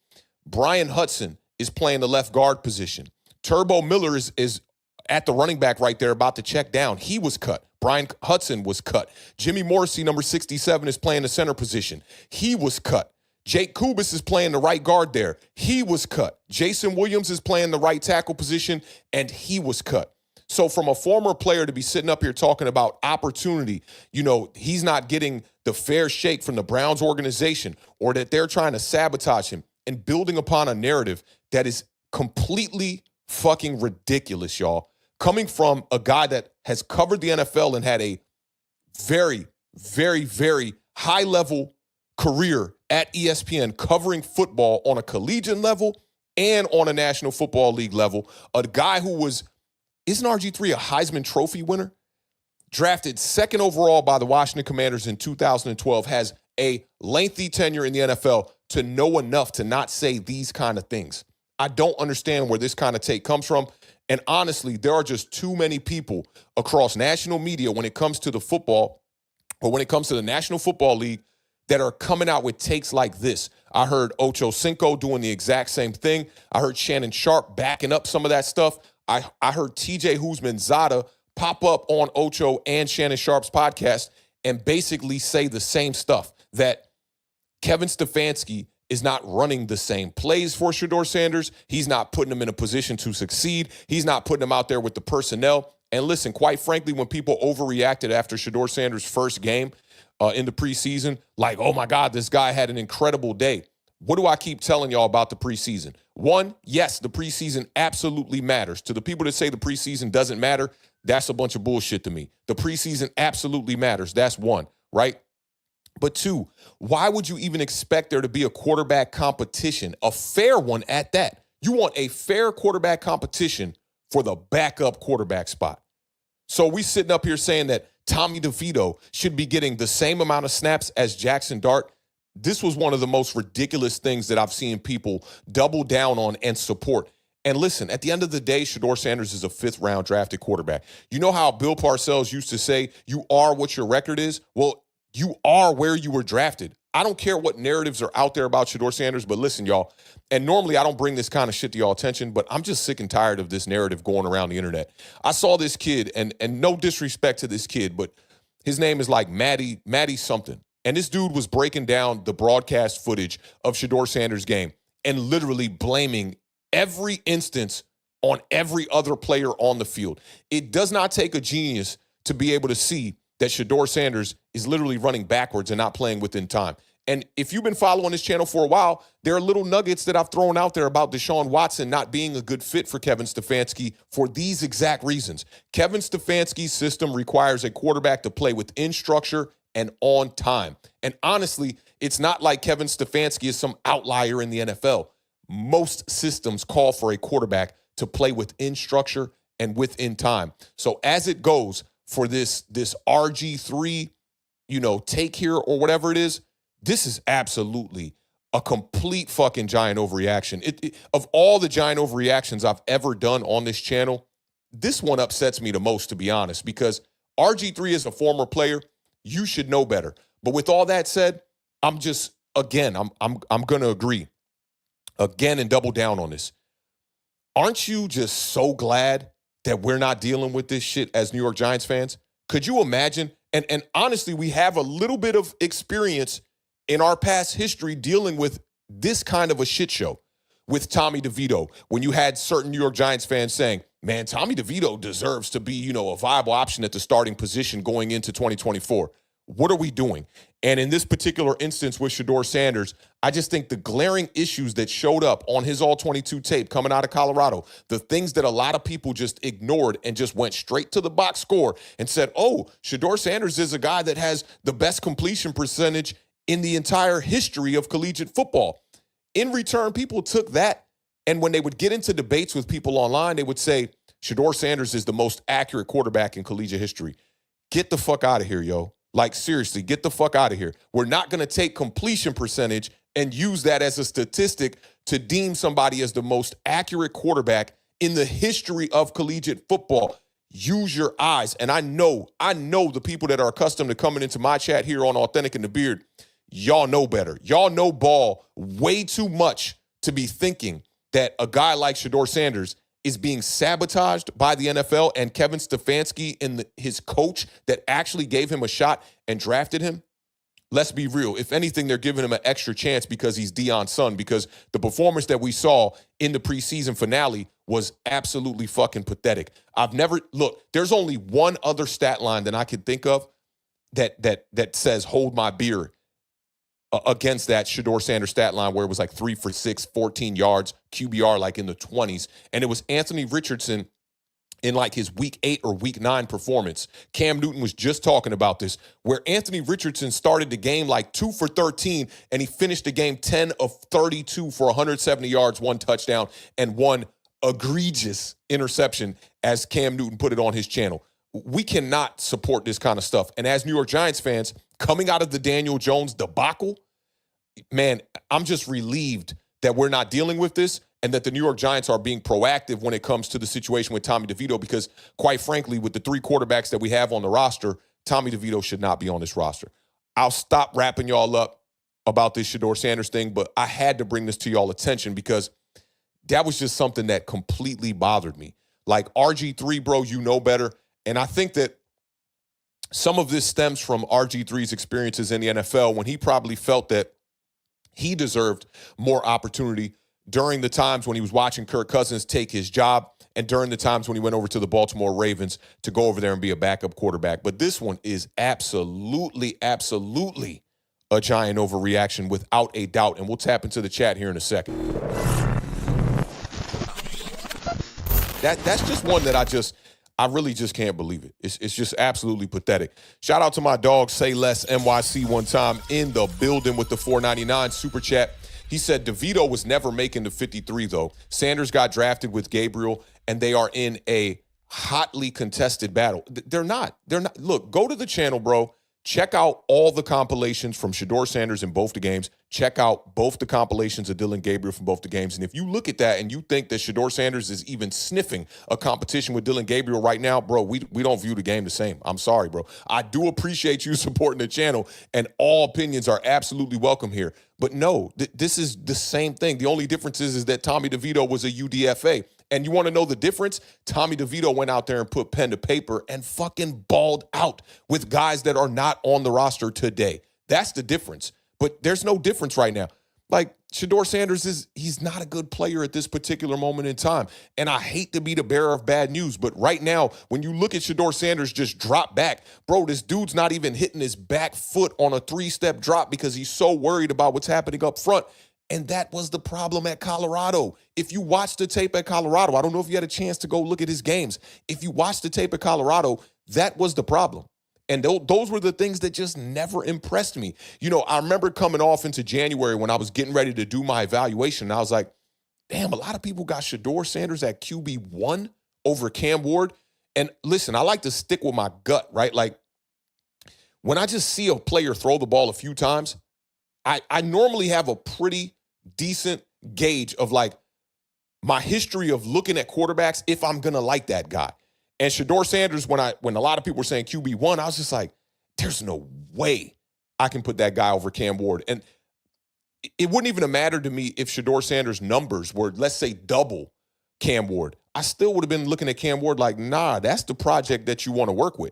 Brian Hudson is playing the left guard position. Turbo Miller is at the running back right there about to check down. He was cut. Brian Hudson was cut. Jimmy Morrissey, number 67, is playing the center position. He was cut. Jake Kubis is playing the right guard there. He was cut. Jason Williams is playing the right tackle position, and he was cut. So from a former player to be sitting up here talking about opportunity, he's not getting the fair shake from the Browns organization, or that they're trying to sabotage him, and building upon a narrative that is completely fucking ridiculous, y'all. Coming from a guy that has covered the NFL and had a very, very, very high-level career at ESPN covering football on a collegiate level and on a National Football League level. A guy who isn't RG3 a Heisman Trophy winner? Drafted second overall by the Washington Commanders in 2012, has a lengthy tenure in the NFL to know enough to not say these kind of things. I don't understand where this kind of take comes from. And honestly, there are just too many people across national media when it comes to the football, or when it comes to the National Football League, that are coming out with takes like this. I heard Ocho Cinco doing the exact same thing. I heard Shannon Sharp backing up some of that stuff. I heard TJ Husmanzada pop up on Ocho and Shannon Sharp's podcast and basically say the same stuff, that Kevin Stefanski is not running the same plays for Shedeur Sanders. He's not putting him in a position to succeed. He's not putting him out there with the personnel. And listen, quite frankly, when people overreacted after Shedeur Sanders' first game in the preseason, like, oh my God, this guy had an incredible day. What do I keep telling y'all about the preseason? One, yes, the preseason absolutely matters. To the people that say the preseason doesn't matter, that's a bunch of bullshit to me. The preseason absolutely matters. That's one, right? But two, why would you even expect there to be a quarterback competition, a fair one at that? You want a fair quarterback competition for the backup quarterback spot. So we sitting up here saying that Tommy DeVito should be getting the same amount of snaps as Jackson Dart. This was one of the most ridiculous things that I've seen people double down on and support. And listen, at the end of the day, Shedeur Sanders is a fifth-round drafted quarterback. You know how Bill Parcells used to say, you are what your record is? Well, you are where you were drafted. I don't care what narratives are out there about Shedeur Sanders, but listen, y'all, and normally I don't bring this kind of shit to y'all attention, but I'm just sick and tired of this narrative going around the internet. I saw this kid, and no disrespect to this kid, but his name is like Matty something. And this dude was breaking down the broadcast footage of Shedeur Sanders' game and literally blaming every instance on every other player on the field. It does not take a genius to be able to see that Shedeur Sanders is literally running backwards and not playing within time. And if you've been following this channel for a while, there are little nuggets that I've thrown out there about Deshaun Watson not being a good fit for Kevin Stefanski for these exact reasons. Kevin Stefanski's system requires a quarterback to play within structure and on time. And honestly, it's not like Kevin Stefanski is some outlier in the NFL. Most systems call for a quarterback to play within structure and within time. So as it goes for this RG3, take here or whatever it is, this is absolutely a complete fucking giant overreaction. Of all the giant overreactions I've ever done on this channel, this one upsets me the most, to be honest, because RG3 is a former player. You should know better. But with all that said, I'm going to agree again and double down on this. Aren't you just so glad that we're not dealing with this shit as New York Giants fans? Could you imagine? And honestly, we have a little bit of experience in our past history dealing with this kind of a shit show with Tommy DeVito, when you had certain New York Giants fans saying, man, Tommy DeVito deserves to be, a viable option at the starting position going into 2024. What are we doing? And in this particular instance with Shedeur Sanders, I just think the glaring issues that showed up on his All-22 tape coming out of Colorado, the things that a lot of people just ignored and just went straight to the box score and said, oh, Shedeur Sanders is a guy that has the best completion percentage in the entire history of collegiate football. In return, people took that, and when they would get into debates with people online, they would say, Shedeur Sanders is the most accurate quarterback in collegiate history. Get the fuck out of here, yo. Like, seriously, get the fuck out of here. We're not going to take completion percentage and use that as a statistic to deem somebody as the most accurate quarterback in the history of collegiate football. Use your eyes. And I know the people that are accustomed to coming into my chat here on Authentic and the Beard, y'all know better. Y'all know ball way too much to be thinking that a guy like Shedeur Sanders is being sabotaged by the NFL and Kevin Stefanski and his coach that actually gave him a shot and drafted him, let's be real. If anything, they're giving him an extra chance because he's Deion's son, because the performance that we saw in the preseason finale was absolutely fucking pathetic. There's only one other stat line that I can think of that says hold my beer against that Shedeur Sanders stat line where it was like 3 for 6, 14 yards, QBR like in the 20s. And it was Anthony Richardson in like his week 8 or week 9 performance. Cam Newton was just talking about this, where Anthony Richardson started the game like 2 for 13, and he finished the game 10 of 32 for 170 yards, 1 touchdown, and 1 egregious interception, as Cam Newton put it on his channel. We cannot support this kind of stuff. And as New York Giants fans, coming out of the Daniel Jones debacle, man, I'm just relieved that we're not dealing with this and that the New York Giants are being proactive when it comes to the situation with Tommy DeVito, because quite frankly, with the 3 quarterbacks that we have on the roster, Tommy DeVito should not be on this roster. I'll stop wrapping y'all up about this Shedeur Sanders thing, but I had to bring this to y'all attention because that was just something that completely bothered me. Like RG3, bro, you know better. And I think that some of this stems from RG3's experiences in the NFL when he probably felt that he deserved more opportunity during the times when he was watching Kirk Cousins take his job and during the times when he went over to the Baltimore Ravens to go over there and be a backup quarterback. But this one is absolutely, absolutely a giant overreaction without a doubt. And we'll tap into the chat here in a second. That's just one that I really just can't believe it. It's just absolutely pathetic. Shout out to my dog, Say Less NYC, one time in the building with the $4.99 super chat. He said DeVito was never making the 53, though. Sanders got drafted with Gabriel, and they are in a hotly contested battle. They're not. Look, go to the channel, bro. Check out all the compilations from Shedeur Sanders in both the games. Check out both the compilations of Dylan Gabriel from both the games. And if you look at that and you think that Shedeur Sanders is even sniffing a competition with Dylan Gabriel right now, bro, we don't view the game the same. I'm sorry, bro. I do appreciate you supporting the channel, and all opinions are absolutely welcome here. But no, this is the same thing. The only difference is that Tommy DeVito was a UDFA. And you want to know the difference? Tommy DeVito went out there and put pen to paper and fucking balled out with guys that are not on the roster today. That's the difference. But there's no difference right now. Like, Shedeur Sanders he's not a good player at this particular moment in time. And I hate to be the bearer of bad news, but right now, when you look at Shedeur Sanders just drop back, bro, this dude's not even hitting his back foot on a 3-step drop because he's so worried about what's happening up front. And that was the problem at Colorado. If you watch the tape at Colorado, I don't know if you had a chance to go look at his games. If you watch the tape at Colorado, that was the problem. And those were the things that just never impressed me. You know, I remember coming off into January when I was getting ready to do my evaluation, and I was like, damn, a lot of people got Shedeur Sanders at QB1 over Cam Ward. And listen, I like to stick with my gut, right? Like, when I just see a player throw the ball a few times, I normally have a pretty decent gauge of like my history of looking at quarterbacks if I'm going to like that guy. And Shedeur Sanders, when a lot of people were saying QB1, I was just like, there's no way I can put that guy over Cam Ward. And it wouldn't even have mattered to me if Shedeur Sanders' numbers were, let's say, double Cam Ward. I still would have been looking at Cam Ward like, nah, that's the project that you want to work with.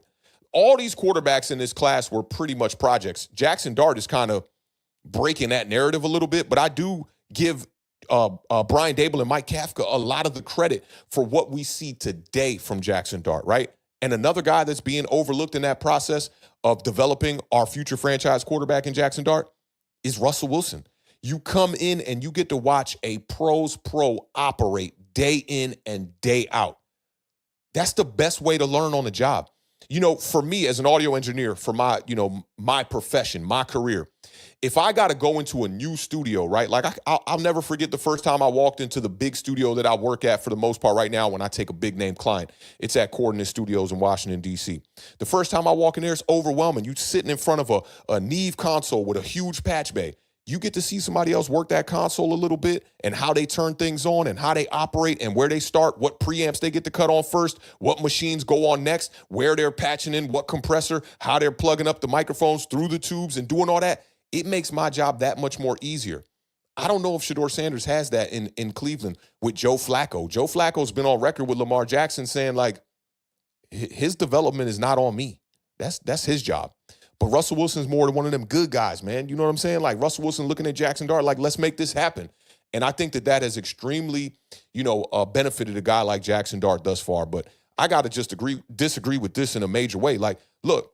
All these quarterbacks in this class were pretty much projects. Jackson Dart is kind of breaking that narrative a little bit, but I do give Brian Dable and Mike Kafka a lot of the credit for what we see today from Jackson Dart, right? And another guy that's being overlooked in that process of developing our future franchise quarterback in Jackson Dart is Russell Wilson. You come in and you get to watch a pro's pro operate day in and day out. That's the best way to learn on the job. You know, for me as an audio engineer, for my profession, my career, if I got to go into a new studio, right? Like I'll never forget the first time I walked into the big studio that I work at for the most part right now when I take a big name client. It's at Coordinate Studios in Washington, D.C. The first time I walk in there, it's overwhelming. You sitting in front of a Neve console with a huge patch bay. You get to see somebody else work that console a little bit and how they turn things on and how they operate and where they start, what preamps they get to cut on first, what machines go on next, where they're patching in, what compressor, how they're plugging up the microphones through the tubes and doing all that. It makes my job that much more easier. I don't know if Shedeur Sanders has that in Cleveland with Joe Flacco. Joe Flacco's been on record with Lamar Jackson saying, like, his development is not on me. That's his job. But Russell Wilson's more than one of them good guys, man. You know what I'm saying? Like, Russell Wilson looking at Jackson Dart, like, let's make this happen. And I think that has extremely, benefited a guy like Jackson Dart thus far. But I got to just disagree with this in a major way. Like, look,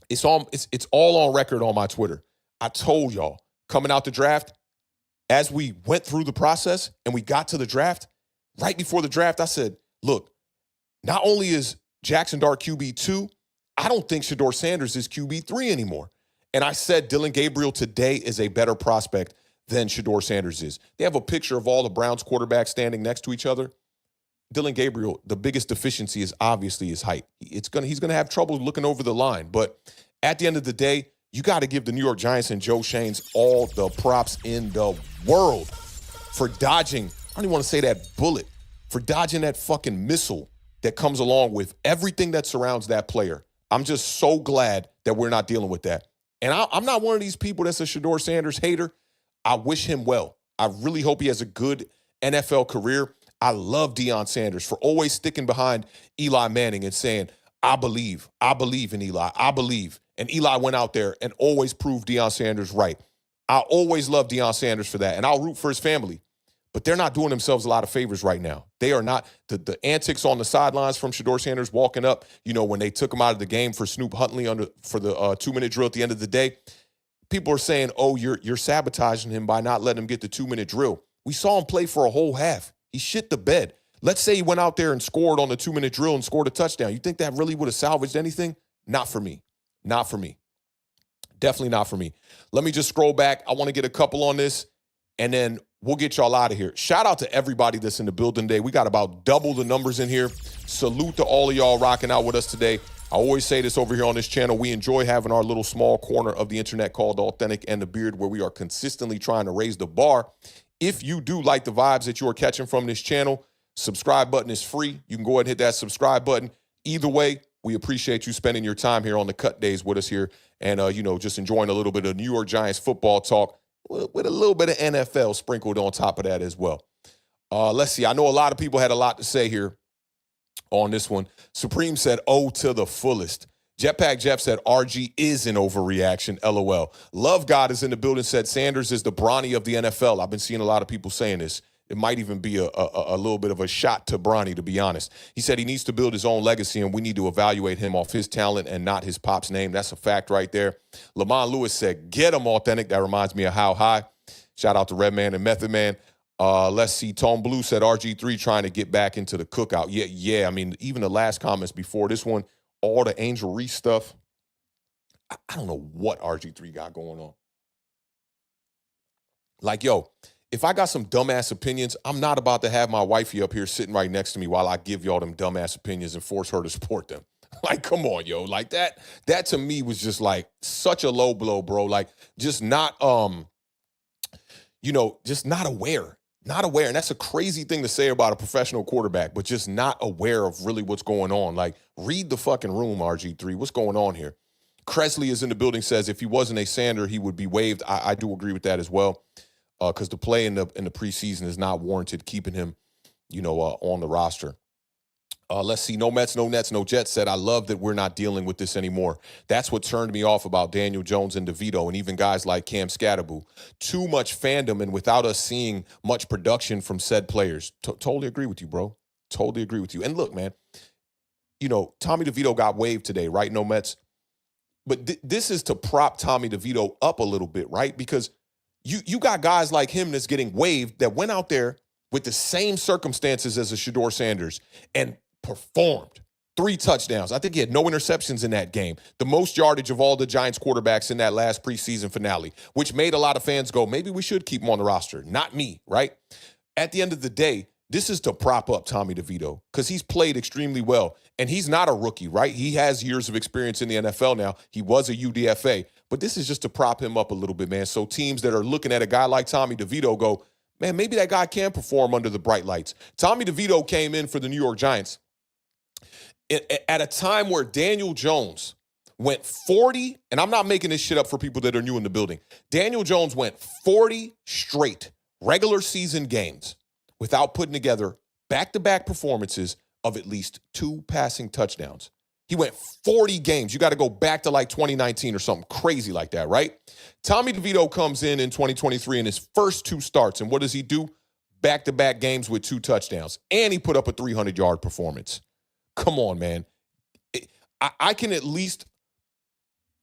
it's all on record on my Twitter. I told y'all coming out the draft, as we went through the process and we got to the draft, right before the draft, I said, look, not only is Jackson Dart QB2, I don't think Shedeur Sanders is QB3 anymore. And I said Dylan Gabriel today is a better prospect than Shedeur Sanders is. They have a picture of all the Browns quarterbacks standing next to each other. Dylan Gabriel, the biggest deficiency is obviously his height. He's gonna have trouble looking over the line. But at the end of the day, you got to give the New York Giants and Joe Shanes all the props in the world for dodging, I don't even want to say that bullet, for dodging that fucking missile that comes along with everything that surrounds that player. I'm just so glad that we're not dealing with that. And I'm not one of these people that's a Shedeur Sanders hater. I wish him well. I really hope he has a good NFL career. I love Deion Sanders for always sticking behind Eli Manning and saying, I believe in Eli. I believe. And Eli went out there and always proved Deion Sanders right. I always love Deion Sanders for that. And I'll root for his family. But they're not doing themselves a lot of favors right now. They are not. The antics on the sidelines from Shedeur Sanders walking up, when they took him out of the game for Snoop Huntley for the 2-minute drill at the end of the day, people are saying, oh, you're sabotaging him by not letting him get the 2-minute drill. We saw him play for a whole half. He shit the bed. Let's say he went out there and scored on the 2-minute drill and scored a touchdown. You think that really would have salvaged anything? Not for me. Not for me. Definitely not for me. Let me just scroll back. I want to get a couple on this, and then we'll get y'all out of here. Shout out to everybody that's in the building today. We got about double the numbers in here. Salute to all of y'all rocking out with us today. I always say this over here on this channel. We enjoy having our little small corner of the internet called Authentic and the Beard, where we are consistently trying to raise the bar. If you do like the vibes that you are catching from this channel, subscribe button is free. You can go ahead and hit that subscribe button. Either way, we appreciate you spending your time here on the cut days with us here and, just enjoying a little bit of New York Giants football talk with a little bit of NFL sprinkled on top of that as well. Let's see. I know a lot of people had a lot to say here on this one. Supreme said, oh, to the fullest. Jetpack Jeff said, RG is an overreaction, LOL. Love God is in the building, said Sanders is the Bronny of the NFL. I've been seeing a lot of people saying this. It might even be a little bit of a shot to Bronny, to be honest. He said he needs to build his own legacy, and we need to evaluate him off his talent and not his pop's name. That's a fact right there. Lamont Lewis said, get him Authentic. That reminds me of How High. Shout out to Redman and Method Man. Let's see. Tone Blue said RG3 trying to get back into the cookout. Yeah. I mean, even the last comments before this one, all the Angel Reese stuff. I don't know what RG3 got going on. Like, yo, if I got some dumbass opinions, I'm not about to have my wifey up here sitting right next to me while I give y'all them dumbass opinions and force her to support them. Like, come on, yo. Like, that to me was just like such a low blow, bro. Like, just not, just not aware. Not aware. And that's a crazy thing to say about a professional quarterback, but just not aware of really what's going on. Like, read the fucking room, RG3. What's going on here? Cresley is in the building, says if he wasn't a Sander, he would be waived. I do agree with that as well. Because the play in the preseason is not warranted keeping him, on the roster. Let's see. No Mets, no Nets, no Jets said, I love that we're not dealing with this anymore. That's what turned me off about Daniel Jones and DeVito and even guys like Cam Scatterbo. Too much fandom and without us seeing much production from said players. Totally agree with you, bro. Totally agree with you. And look, man, Tommy DeVito got waived today, right? No Mets. But this is to prop Tommy DeVito up a little bit, right? Because you got guys like him that's getting waived that went out there with the same circumstances as a Shedeur Sanders and performed. 3 touchdowns. I think he had no interceptions in that game. The most yardage of all the Giants quarterbacks in that last preseason finale, which made a lot of fans go, maybe we should keep him on the roster. Not me, right? At the end of the day, this is to prop up Tommy DeVito because he's played extremely well. And he's not a rookie, right? He has years of experience in the NFL now. He was a UDFA. But this is just to prop him up a little bit, man. So teams that are looking at a guy like Tommy DeVito go, man, maybe that guy can perform under the bright lights. Tommy DeVito came in for the New York Giants at a time where Daniel Jones went 40, and I'm not making this shit up for people that are new in the building. Daniel Jones went 40 straight regular season games without putting together back-to-back performances of at least 2 passing touchdowns. He went 40 games. You got to go back to like 2019 or something crazy like that, right? Tommy DeVito comes in 2023 in his first 2 starts, and what does he do? Back-to-back games with 2 touchdowns, and he put up a 300-yard performance. Come on, man. I can at least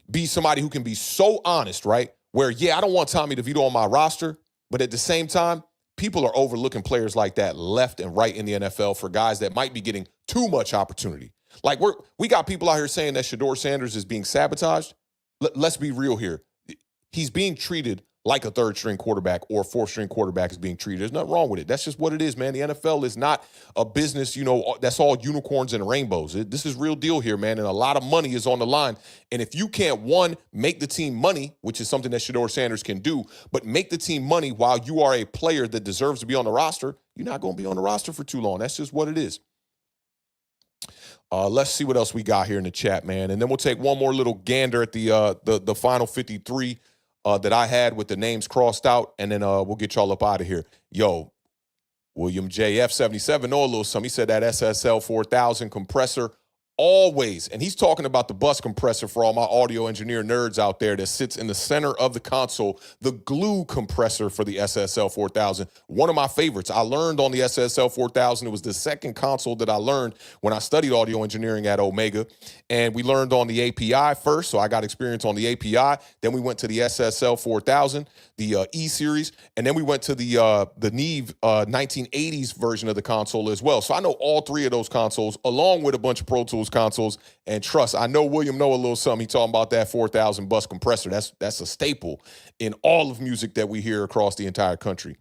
be somebody who can be so honest, right? Where, yeah, I don't want Tommy DeVito on my roster, but at the same time, people are overlooking players like that left and right in the NFL for guys that might be getting too much opportunity. Like, we got people out here saying that Shedeur Sanders is being sabotaged. Let's be real here. He's being treated like a third-string quarterback or a fourth-string quarterback is being treated. There's nothing wrong with it. That's just what it is, man. The NFL is not a business, that's all unicorns and rainbows. This is real deal here, man, and a lot of money is on the line. And if you can't, one, make the team money, which is something that Shedeur Sanders can do, but make the team money while you are a player that deserves to be on the roster, you're not going to be on the roster for too long. That's just what it is. Let's see what else we got here in the chat, man. And then we'll take one more little gander at the final 53 that I had with the names crossed out, and then we'll get y'all up out of here. Yo, William JF77 know a little something. He said that SSL 4000 compressor always, and he's talking about the bus compressor for all my audio engineer nerds out there that sits in the center of the console, the glue compressor for the SSL 4000. One of my favorites. I learned on the SSL 4000. It was the second console that I learned when I studied audio engineering at Omega, and we learned on the API first, so I got experience on the API. Then we went to the SSL 4000, the E-Series, and then we went to the Neve 1980s version of the console as well. So I know all 3 of those consoles, along with a bunch of Pro Tools consoles, and trust, I know William know a little something. He talking about that 4000 bus compressor. That's a staple in all of music that we hear across the entire country.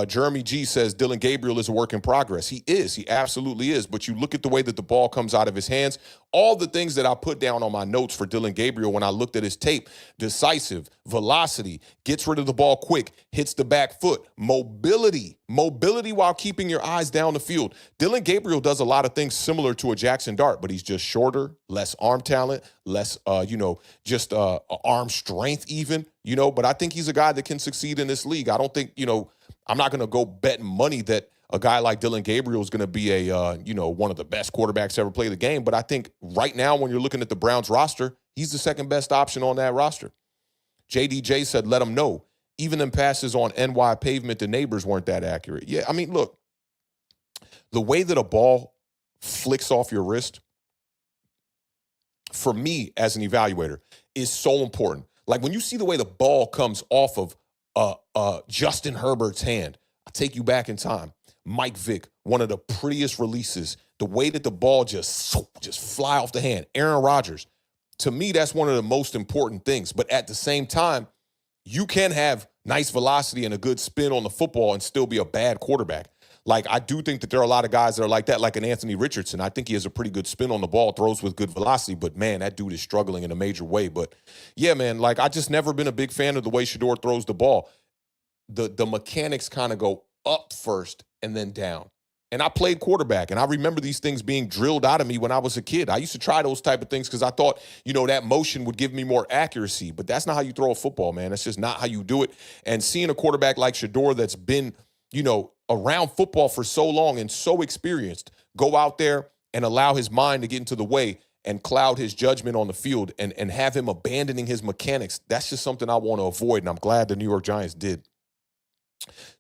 Jeremy G says Dylan Gabriel is a work in progress. He is. He absolutely is. But you look at the way that the ball comes out of his hands, all the things that I put down on my notes for Dylan Gabriel when I looked at his tape, decisive, velocity, gets rid of the ball quick, hits the back foot, mobility while keeping your eyes down the field. Dylan Gabriel does a lot of things similar to a Jackson Dart, but he's just shorter, less arm talent, less, just arm strength even, but I think he's a guy that can succeed in this league. I don't think, I'm not going to go bet money that a guy like Dylan Gabriel is going to be one of the best quarterbacks to ever play the game. But I think right now, when you're looking at the Browns roster, he's the second best option on that roster. JDJ said, let him know. Even them passes on NY pavement to neighbors weren't that accurate. Yeah, I mean, look, the way that a ball flicks off your wrist, for me as an evaluator, is so important. Like when you see the way the ball comes off of Justin Herbert's hand, I'll take you back in time. Mike Vick, one of the prettiest releases, the way that the ball just fly off the hand. Aaron Rodgers, to me, that's one of the most important things. But at the same time, you can have nice velocity and a good spin on the football and still be a bad quarterback. Like, I do think that there are a lot of guys that are like that, like an Anthony Richardson. I think he has a pretty good spin on the ball, throws with good velocity, but, man, that dude is struggling in a major way. But, yeah, man, like, I just never been a big fan of the way Shedeur throws the ball. The mechanics kind of go up first and then down. And I played quarterback, and I remember these things being drilled out of me when I was a kid. I used to try those type of things because I thought, that motion would give me more accuracy. But that's not how you throw a football, man. That's just not how you do it. And seeing a quarterback like Shedeur that's been, around football for so long and so experienced, go out there and allow his mind to get into the way and cloud his judgment on the field and have him abandoning his mechanics, that's just something I want to avoid, and I'm glad the New York Giants did.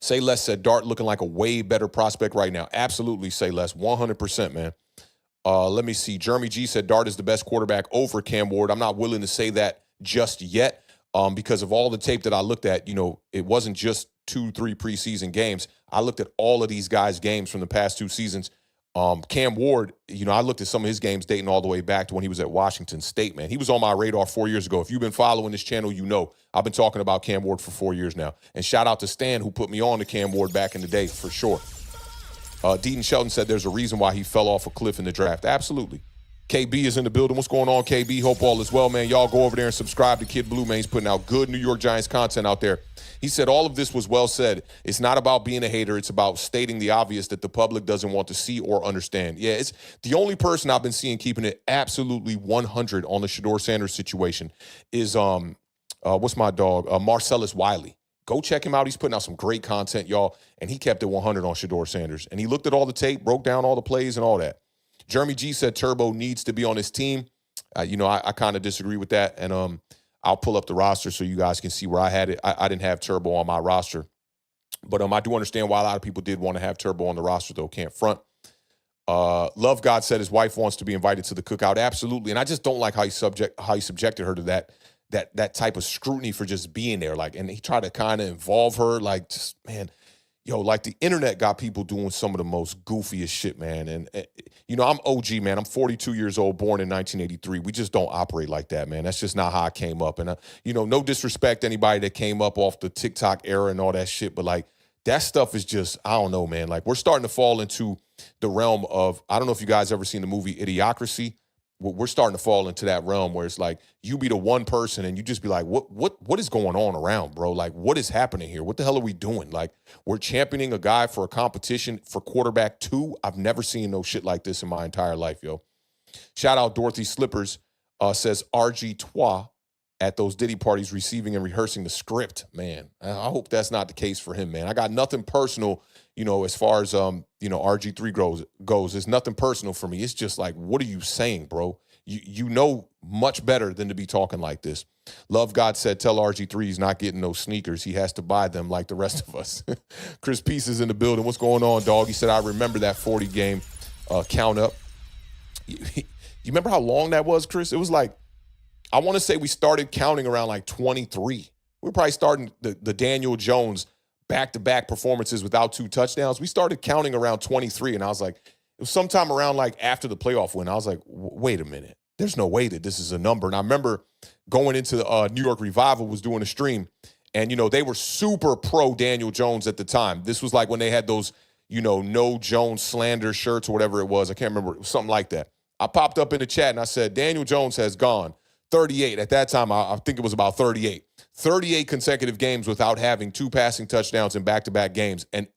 Say Less said Dart looking like a way better prospect right now. Absolutely, Say Less, 100%, man. Let me see. Jeremy G said Dart is the best quarterback over Cam Ward. I'm not willing to say that just yet because of all the tape that I looked at. It wasn't just 2-3 preseason games. I looked at all of these guys' games from the past 2 seasons. Cam Ward, I looked at some of his games dating all the way back to when he was at Washington State, man. He was on my radar 4 years ago. If you've been following this channel, I've been talking about Cam Ward for 4 years now. And shout out to Stan, who put me on to Cam Ward back in the day, for sure. Deaton Shelton said there's a reason why he fell off a cliff in the draft. Absolutely. KB is in the building. What's going on, KB? Hope all is well, man. Y'all go over there and subscribe to Kid Blue, man. He's putting out good New York Giants content out there. He said all of this was well said. It's not about being a hater. It's about stating the obvious that the public doesn't want to see or understand. Yeah, it's the only person I've been seeing keeping it absolutely 100 on the Shedeur Sanders situation is, what's my dog? Marcellus Wiley. Go check him out. He's putting out some great content, y'all. And he kept it 100 on Shedeur Sanders. And he looked at all the tape, broke down all the plays and all that. Jeremy G said Turbo needs to be on his team. I kind of disagree with that. And I'll pull up the roster so you guys can see where I had it. I didn't have Turbo on my roster. But I do understand why a lot of people did want to have Turbo on the roster, though. Can't front. Love God said his wife wants to be invited to the cookout. Absolutely. And I just don't like how he subjected her to that type of scrutiny for just being there. Like, and he tried to kind of involve her. Like, just, man, like the internet got people doing some of the most goofiest shit, man. And I'm OG, man. I'm 42 years old, born in 1983. We just don't operate like that, man. That's just not how I came up. And, no disrespect to anybody that came up off the TikTok era and all that shit. But, like, that stuff is just, I don't know, man. Like, we're starting to fall into the realm of, I don't know if you guys ever seen the movie Idiocracy. We're starting to fall into that realm where it's like you be the one person and you just be like, what is going on around, bro? Like, what is happening here? What the hell are we doing? Like, we're championing a guy for a competition for quarterback 2. I've never seen no shit like this in my entire life, yo. Shout out Dorothy Slippers, says RG3 at those Diddy parties receiving and rehearsing the script. Man, I hope that's not the case for him, man. I got nothing personal, as far as, RG3 goes. It's nothing personal for me. It's just like, what are you saying, bro? You know much better than to be talking like this. Love God said, tell RG3 he's not getting no sneakers. He has to buy them like the rest of us. Chris Peace is in the building. What's going on, dog? He said, I remember that 40 game count up. You remember how long that was, Chris? It was like, I want to say we started counting around like 23. We were probably starting the Daniel Jones back-to-back performances without 2 touchdowns. We started counting around 23, and I was like, it was sometime around like after the playoff win. I was like, wait a minute. There's no way that this is a number. And I remember going into the New York Revival was doing a stream, and, they were super pro Daniel Jones at the time. This was like when they had those, no Jones slander shirts or whatever it was. I can't remember. It was something like that. I popped up in the chat, and I said, Daniel Jones has gone 38. At that time, I think it was about 38. 38 consecutive games without having 2 passing touchdowns in back-to-back games. And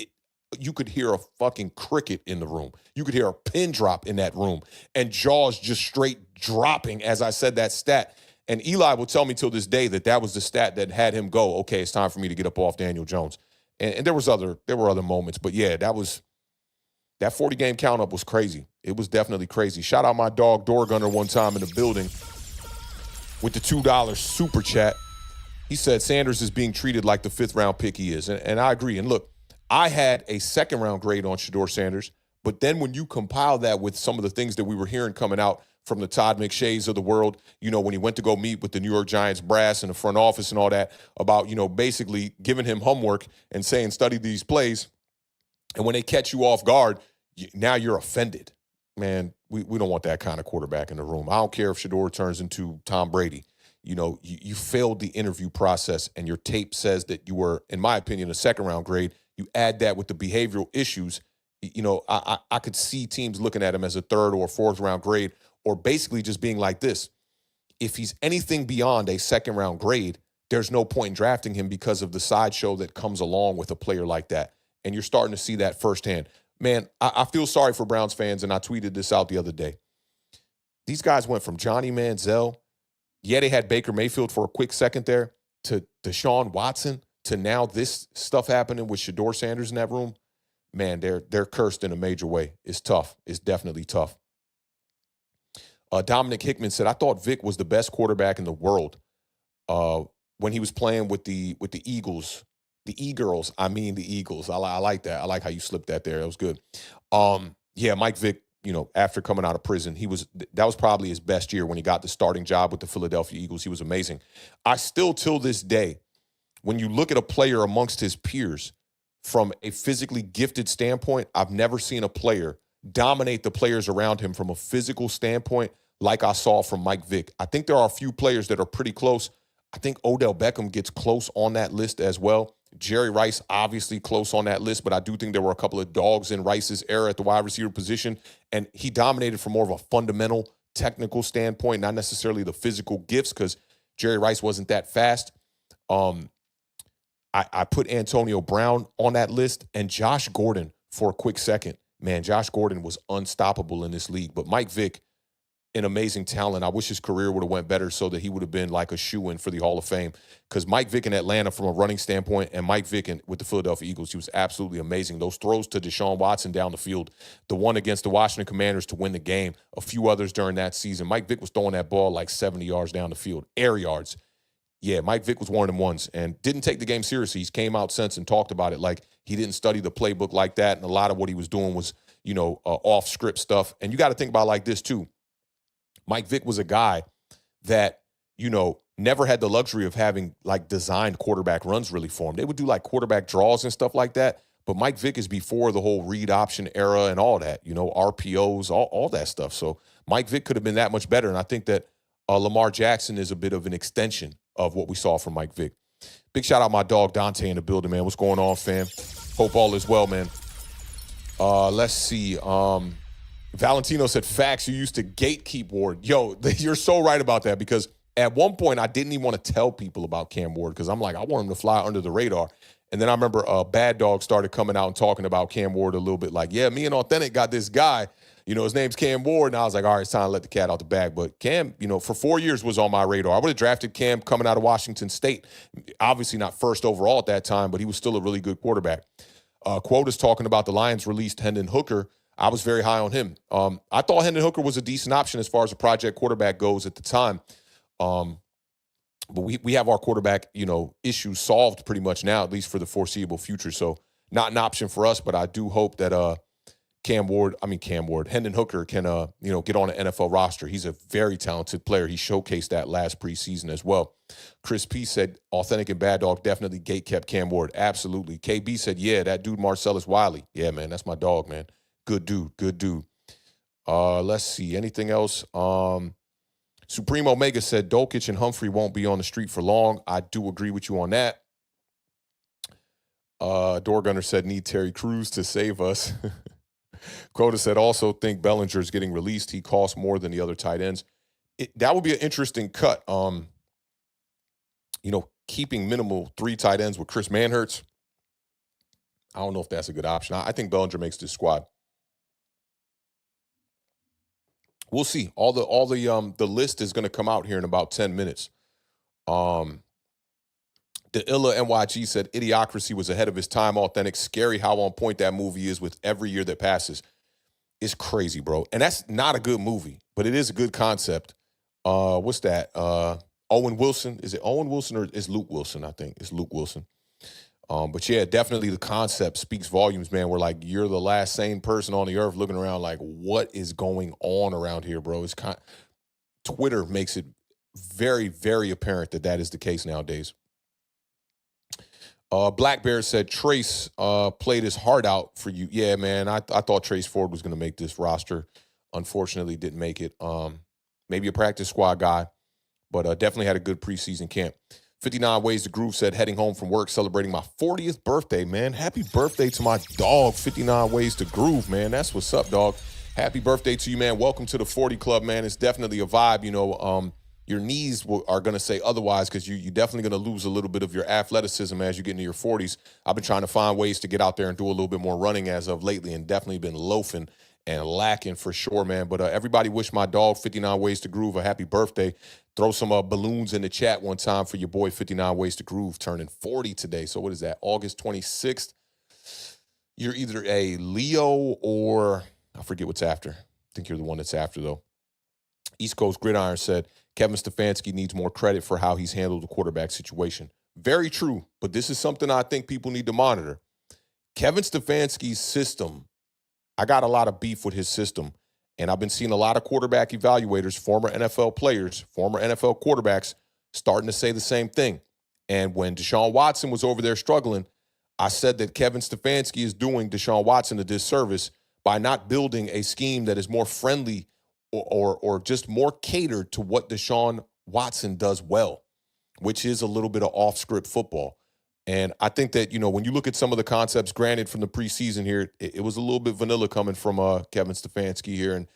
you could hear a fucking cricket in the room. You could hear a pin drop in that room. And jaws just straight dropping as I said that stat. And Eli will tell me till this day that was the stat that had him go, okay, it's time for me to get up off Daniel Jones. And there were other moments. But, yeah, that 40-game count-up was crazy. It was definitely crazy. Shout out my dog, Door Gunner, one time in the building with the $2 super chat. He said Sanders is being treated like the 5th-round pick he is. And I agree. And look, I had a 2nd-round grade on Shedeur Sanders, but then when you compile that with some of the things that we were hearing coming out from the Todd McShays of the world, when he went to go meet with the New York Giants brass and the front office and all that about, basically giving him homework and saying, study these plays. And when they catch you off guard, now you're offended. Man, we don't want that kind of quarterback in the room. I don't care if Shedeur turns into Tom Brady. You failed the interview process, and your tape says that you were, in my opinion, a 2nd-round grade. You add that with the behavioral issues. I could see teams looking at him as a 3rd or 4th-round grade, or basically just being like this. If he's anything beyond a 2nd-round grade, there's no point in drafting him because of the sideshow that comes along with a player like that. And you're starting to see that firsthand. Man, I feel sorry for Browns fans, and I tweeted this out the other day. These guys went from Johnny Manziel, yeah, they had Baker Mayfield for a quick second there, to Deshaun Watson, to now this stuff happening with Shedeur Sanders in that room. Man, they're cursed in a major way. It's tough. It's definitely tough. Dominic Hickman said, I thought Vic was the best quarterback in the world when he was playing with the Eagles. The E-Girls, I mean the Eagles. I like that. I like how you slipped that there. That was good. Yeah, Mike Vick, after coming out of prison, that was probably his best year when he got the starting job with the Philadelphia Eagles. He was amazing. I still, till this day, when you look at a player amongst his peers from a physically gifted standpoint, I've never seen a player dominate the players around him from a physical standpoint like I saw from Mike Vick. I think there are a few players that are pretty close. I think Odell Beckham gets close on that list as well. Jerry Rice, obviously close on that list, but I do think there were a couple of dogs in Rice's era at the wide receiver position, and he dominated from more of a fundamental technical standpoint, not necessarily the physical gifts, because Jerry Rice wasn't that fast. I put Antonio Brown on that list, and Josh Gordon for a quick second. Man, Josh Gordon was unstoppable in this league. But Mike Vick, an amazing talent. I wish his career would have went better so that he would have been like a shoo-in for the Hall of Fame. Because Mike Vick in Atlanta from a running standpoint, and Mike Vick with the Philadelphia Eagles, he was absolutely amazing. Those throws to Deshaun Watson down the field, the one against the Washington Commanders to win the game, a few others during that season. Mike Vick was throwing that ball like 70 yards down the field, air yards. Yeah, Mike Vick was one of them ones and didn't take the game seriously. He's came out since and talked about it like he didn't study the playbook like that, and a lot of what he was doing was, off-script stuff. And you got to think about it like this, too. Mike Vick was a guy that, never had the luxury of having, like, designed quarterback runs really for him. They would do, like, quarterback draws and stuff like that, but Mike Vick is before the whole read option era and all that, RPOs, all that stuff. So Mike Vick could have been that much better, and I think that Lamar Jackson is a bit of an extension of what we saw from Mike Vick. Big shout out my dog Dante in the building, man. What's going on, fam? Hope all is well, man. Let's see. Valentino said, facts, you used to gatekeep Ward. Yo, you're so right about that, because at one point I didn't even want to tell people about Cam Ward because I'm like, I want him to fly under the radar. And then I remember Bad Dog started coming out and talking about Cam Ward a little bit like, yeah, me and Authentic got this guy. His name's Cam Ward. And I was like, all right, it's time to let the cat out the bag. But Cam, for 4 years was on my radar. I would have drafted Cam coming out of Washington State. Obviously not first overall at that time, but he was still a really good quarterback. Quota's talking about the Lions released Hendon Hooker. I was very high on him. I thought Hendon Hooker was a decent option as far as a project quarterback goes at the time. But we have our quarterback, issues solved pretty much now, at least for the foreseeable future. So not an option for us, but I do hope that Hendon Hooker can, get on an NFL roster. He's a very talented player. He showcased that last preseason as well. Chris P said, Authentic and Bad Dog definitely gate-kept Cam Ward. Absolutely. KB said, yeah, that dude Marcellus Wiley. Yeah, man, that's my dog, man. Good dude. Let's see. Anything else? Supreme Omega said, Dolkich and Humphrey won't be on the street for long. I do agree with you on that. Doorgunner said, need Terry Crews to save us. Quota said, also think Bellinger's getting released. He costs more than the other tight ends. That would be an interesting cut. Keeping minimal 3 tight ends with Chris Manhertz. I don't know if that's a good option. I think Bellinger makes this squad. We'll see. All the list is going to come out here in about 10 minutes. The Illa NYG said Idiocracy was ahead of his time. Authentic. Scary how on point that movie is with every year that passes. It's crazy, bro. And that's not a good movie, but it is a good concept. What's that? Owen Wilson. Is it Owen Wilson or is Luke Wilson? I think it's Luke Wilson. But yeah, definitely the concept speaks volumes, man. We're like, you're the last sane person on the earth looking around like, what is going on around here, bro? Twitter makes it very, very apparent that is the case nowadays. Black Bear said, Trace played his heart out for you. Yeah, man, I thought Trace Ford was going to make this roster. Unfortunately, didn't make it. Maybe a practice squad guy, but definitely had a good preseason camp. 59 Ways to Groove said, heading home from work, celebrating my 40th birthday, man. Happy birthday to my dog, 59 Ways to Groove, man. That's what's up, dog. Happy birthday to you, man. Welcome to the 40 Club, man. It's definitely a vibe, Your knees are going to say otherwise because you're definitely going to lose a little bit of your athleticism as you get into your 40s. I've been trying to find ways to get out there and do a little bit more running as of lately and definitely been loafing and lacking for sure, man. But everybody wish my dog, 59 Ways to Groove, a happy birthday. Throw some balloons in the chat one time for your boy, 59 Ways to Groove, turning 40 today. So what is that, August 26th? You're either a Leo or I forget what's after. I think you're the one that's after, though. East Coast Gridiron said, Kevin Stefanski needs more credit for how he's handled the quarterback situation. Very true, but this is something I think people need to monitor. Kevin Stefanski's system, I got a lot of beef with his system, and I've been seeing a lot of quarterback evaluators, former NFL players, former NFL quarterbacks, starting to say the same thing. And when Deshaun Watson was over there struggling, I said that Kevin Stefanski is doing Deshaun Watson a disservice by not building a scheme that is more friendly or just more catered to what Deshaun Watson does well, which is a little bit of off-script football. And I think that, when you look at some of the concepts, granted from the preseason here, it was a little bit vanilla coming from Kevin Stefanski here. And,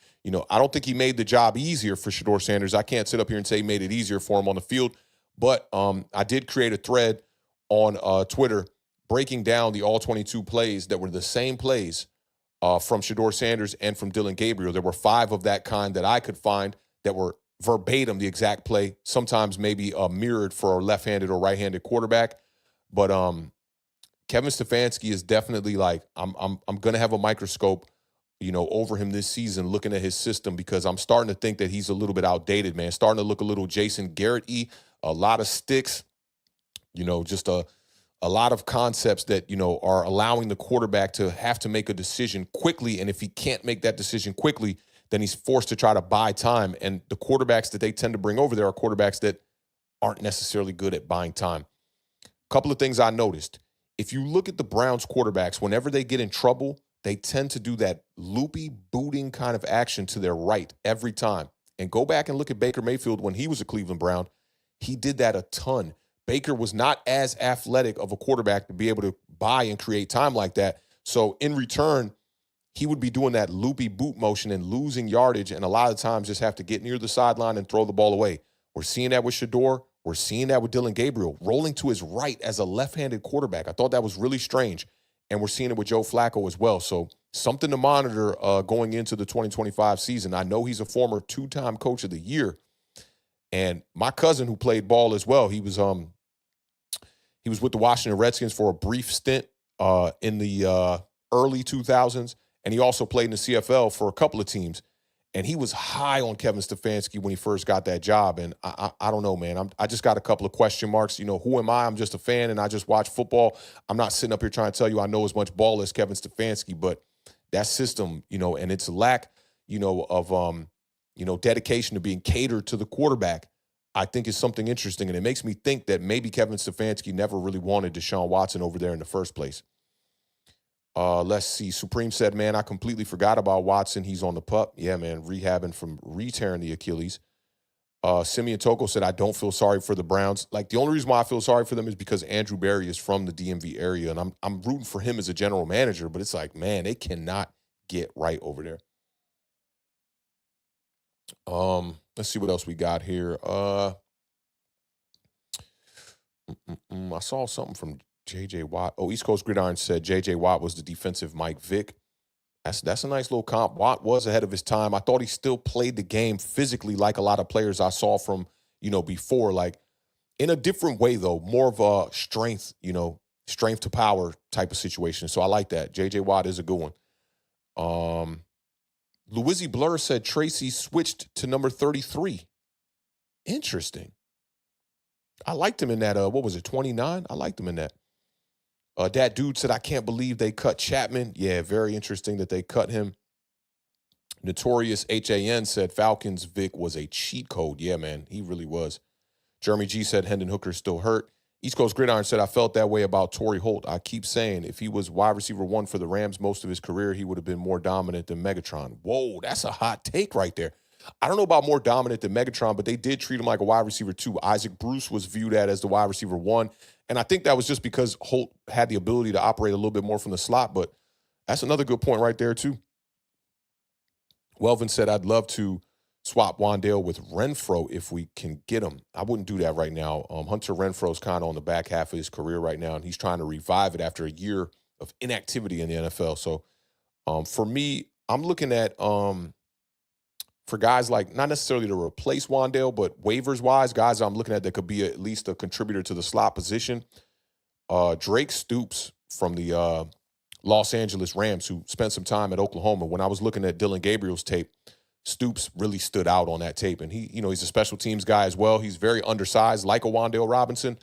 I don't think he made the job easier for Shedeur Sanders. I can't sit up here and say he made it easier for him on the field. But I did create a thread on Twitter breaking down the all 22 plays that were the same plays from Shedeur Sanders and from Dylan Gabriel. There were 5 of that kind that I could find that were verbatim the exact play, sometimes maybe mirrored for a left-handed or right-handed quarterback. But Kevin Stefanski is definitely like, I'm going to have a microscope, over him this season, looking at his system, because I'm starting to think that he's a little bit outdated, man. Starting to look a little Jason Garrett-y, a lot of sticks, just a lot of concepts that, are allowing the quarterback to have to make a decision quickly. And if he can't make that decision quickly, then he's forced to try to buy time. And the quarterbacks that they tend to bring over there are quarterbacks that aren't necessarily good at buying time. A couple of things I noticed. If you look at the Browns quarterbacks, whenever they get in trouble, they tend to do that loopy booting kind of action to their right every time. And go back and look at Baker Mayfield when he was a Cleveland Brown. He did that a ton. Baker was not as athletic of a quarterback to be able to buy and create time like that. So in return, he would be doing that loopy boot motion and losing yardage, and a lot of times just have to get near the sideline and throw the ball away. We're seeing that with Shedeur. We're seeing that with Dylan Gabriel, rolling to his right as a left-handed quarterback. I thought that was really strange. And we're seeing it with Joe Flacco as well. So something to monitor going into the 2025 season. I know he's a former 2-time coach of the year. And my cousin, who played ball as well, he was with the Washington Redskins for a brief stint in the early 2000s. And he also played in the CFL for a couple of teams. And he was high on Kevin Stefanski when he first got that job. And I don't know, man. I just got a couple of question marks. Who am I? I'm just a fan, and I just watch football. I'm not sitting up here trying to tell you I know as much ball as Kevin Stefanski, but that system, and its lack, of, dedication to being catered to the quarterback, I think is something interesting. And it makes me think that maybe Kevin Stefanski never really wanted Deshaun Watson over there in the first place. Let's see. Supreme said, man, I completely forgot about Watson. He's on the pup. Yeah, man, rehabbing from re-tearing the Achilles. Simeon Toko said, I don't feel sorry for the Browns. Like, the only reason why I feel sorry for them is because Andrew Berry is from the DMV area, and I'm rooting for him as a general manager, but it's like, man, they cannot get right over there. Let's see what else we got here. I saw something from J.J. Watt. Oh, East Coast Gridiron said J.J. Watt was the defensive Mike Vick. That's a nice little comp. Watt was ahead of his time. I thought he still played the game physically like a lot of players I saw from, before. Like, in a different way, though. More of a strength, strength to power type of situation. So I like that. J.J. Watt is a good one. Louisi Blur said Tracy switched to number 33. Interesting. I liked him in that, 29? I liked him in that. That dude said, I can't believe they cut Chapman. Yeah, very interesting that they cut him. Notorious HAN said Falcons Vic was a cheat code. Yeah, man, he really was. Jeremy G said Hendon Hooker's still hurt. East Coast Gridiron said, I felt that way about Torrey Holt. I keep saying if he was wide receiver 1 for the Rams most of his career, he would have been more dominant than Megatron. Whoa, that's a hot take right there. I don't know about more dominant than Megatron, but they did treat him like a wide receiver 2. Isaac Bruce was viewed as the wide receiver 1. And I think that was just because Holt had the ability to operate a little bit more from the slot. But that's another good point right there, too. Welvin said, I'd love to swap Wan'Dale with Renfro if we can get him. I wouldn't do that right now. Hunter Renfro's kind of on the back half of his career right now, and he's trying to revive it after a year of inactivity in the NFL. So for me, I'm looking at for guys like, not necessarily to replace Wan'Dale, but waivers-wise, guys I'm looking at that could be at least a contributor to the slot position. Drake Stoops from the Los Angeles Rams, who spent some time at Oklahoma. When I was looking at Dylan Gabriel's tape, Stoops really stood out on that tape. And he's a special teams guy as well. He's very undersized, like a Wan'Dale Robinson,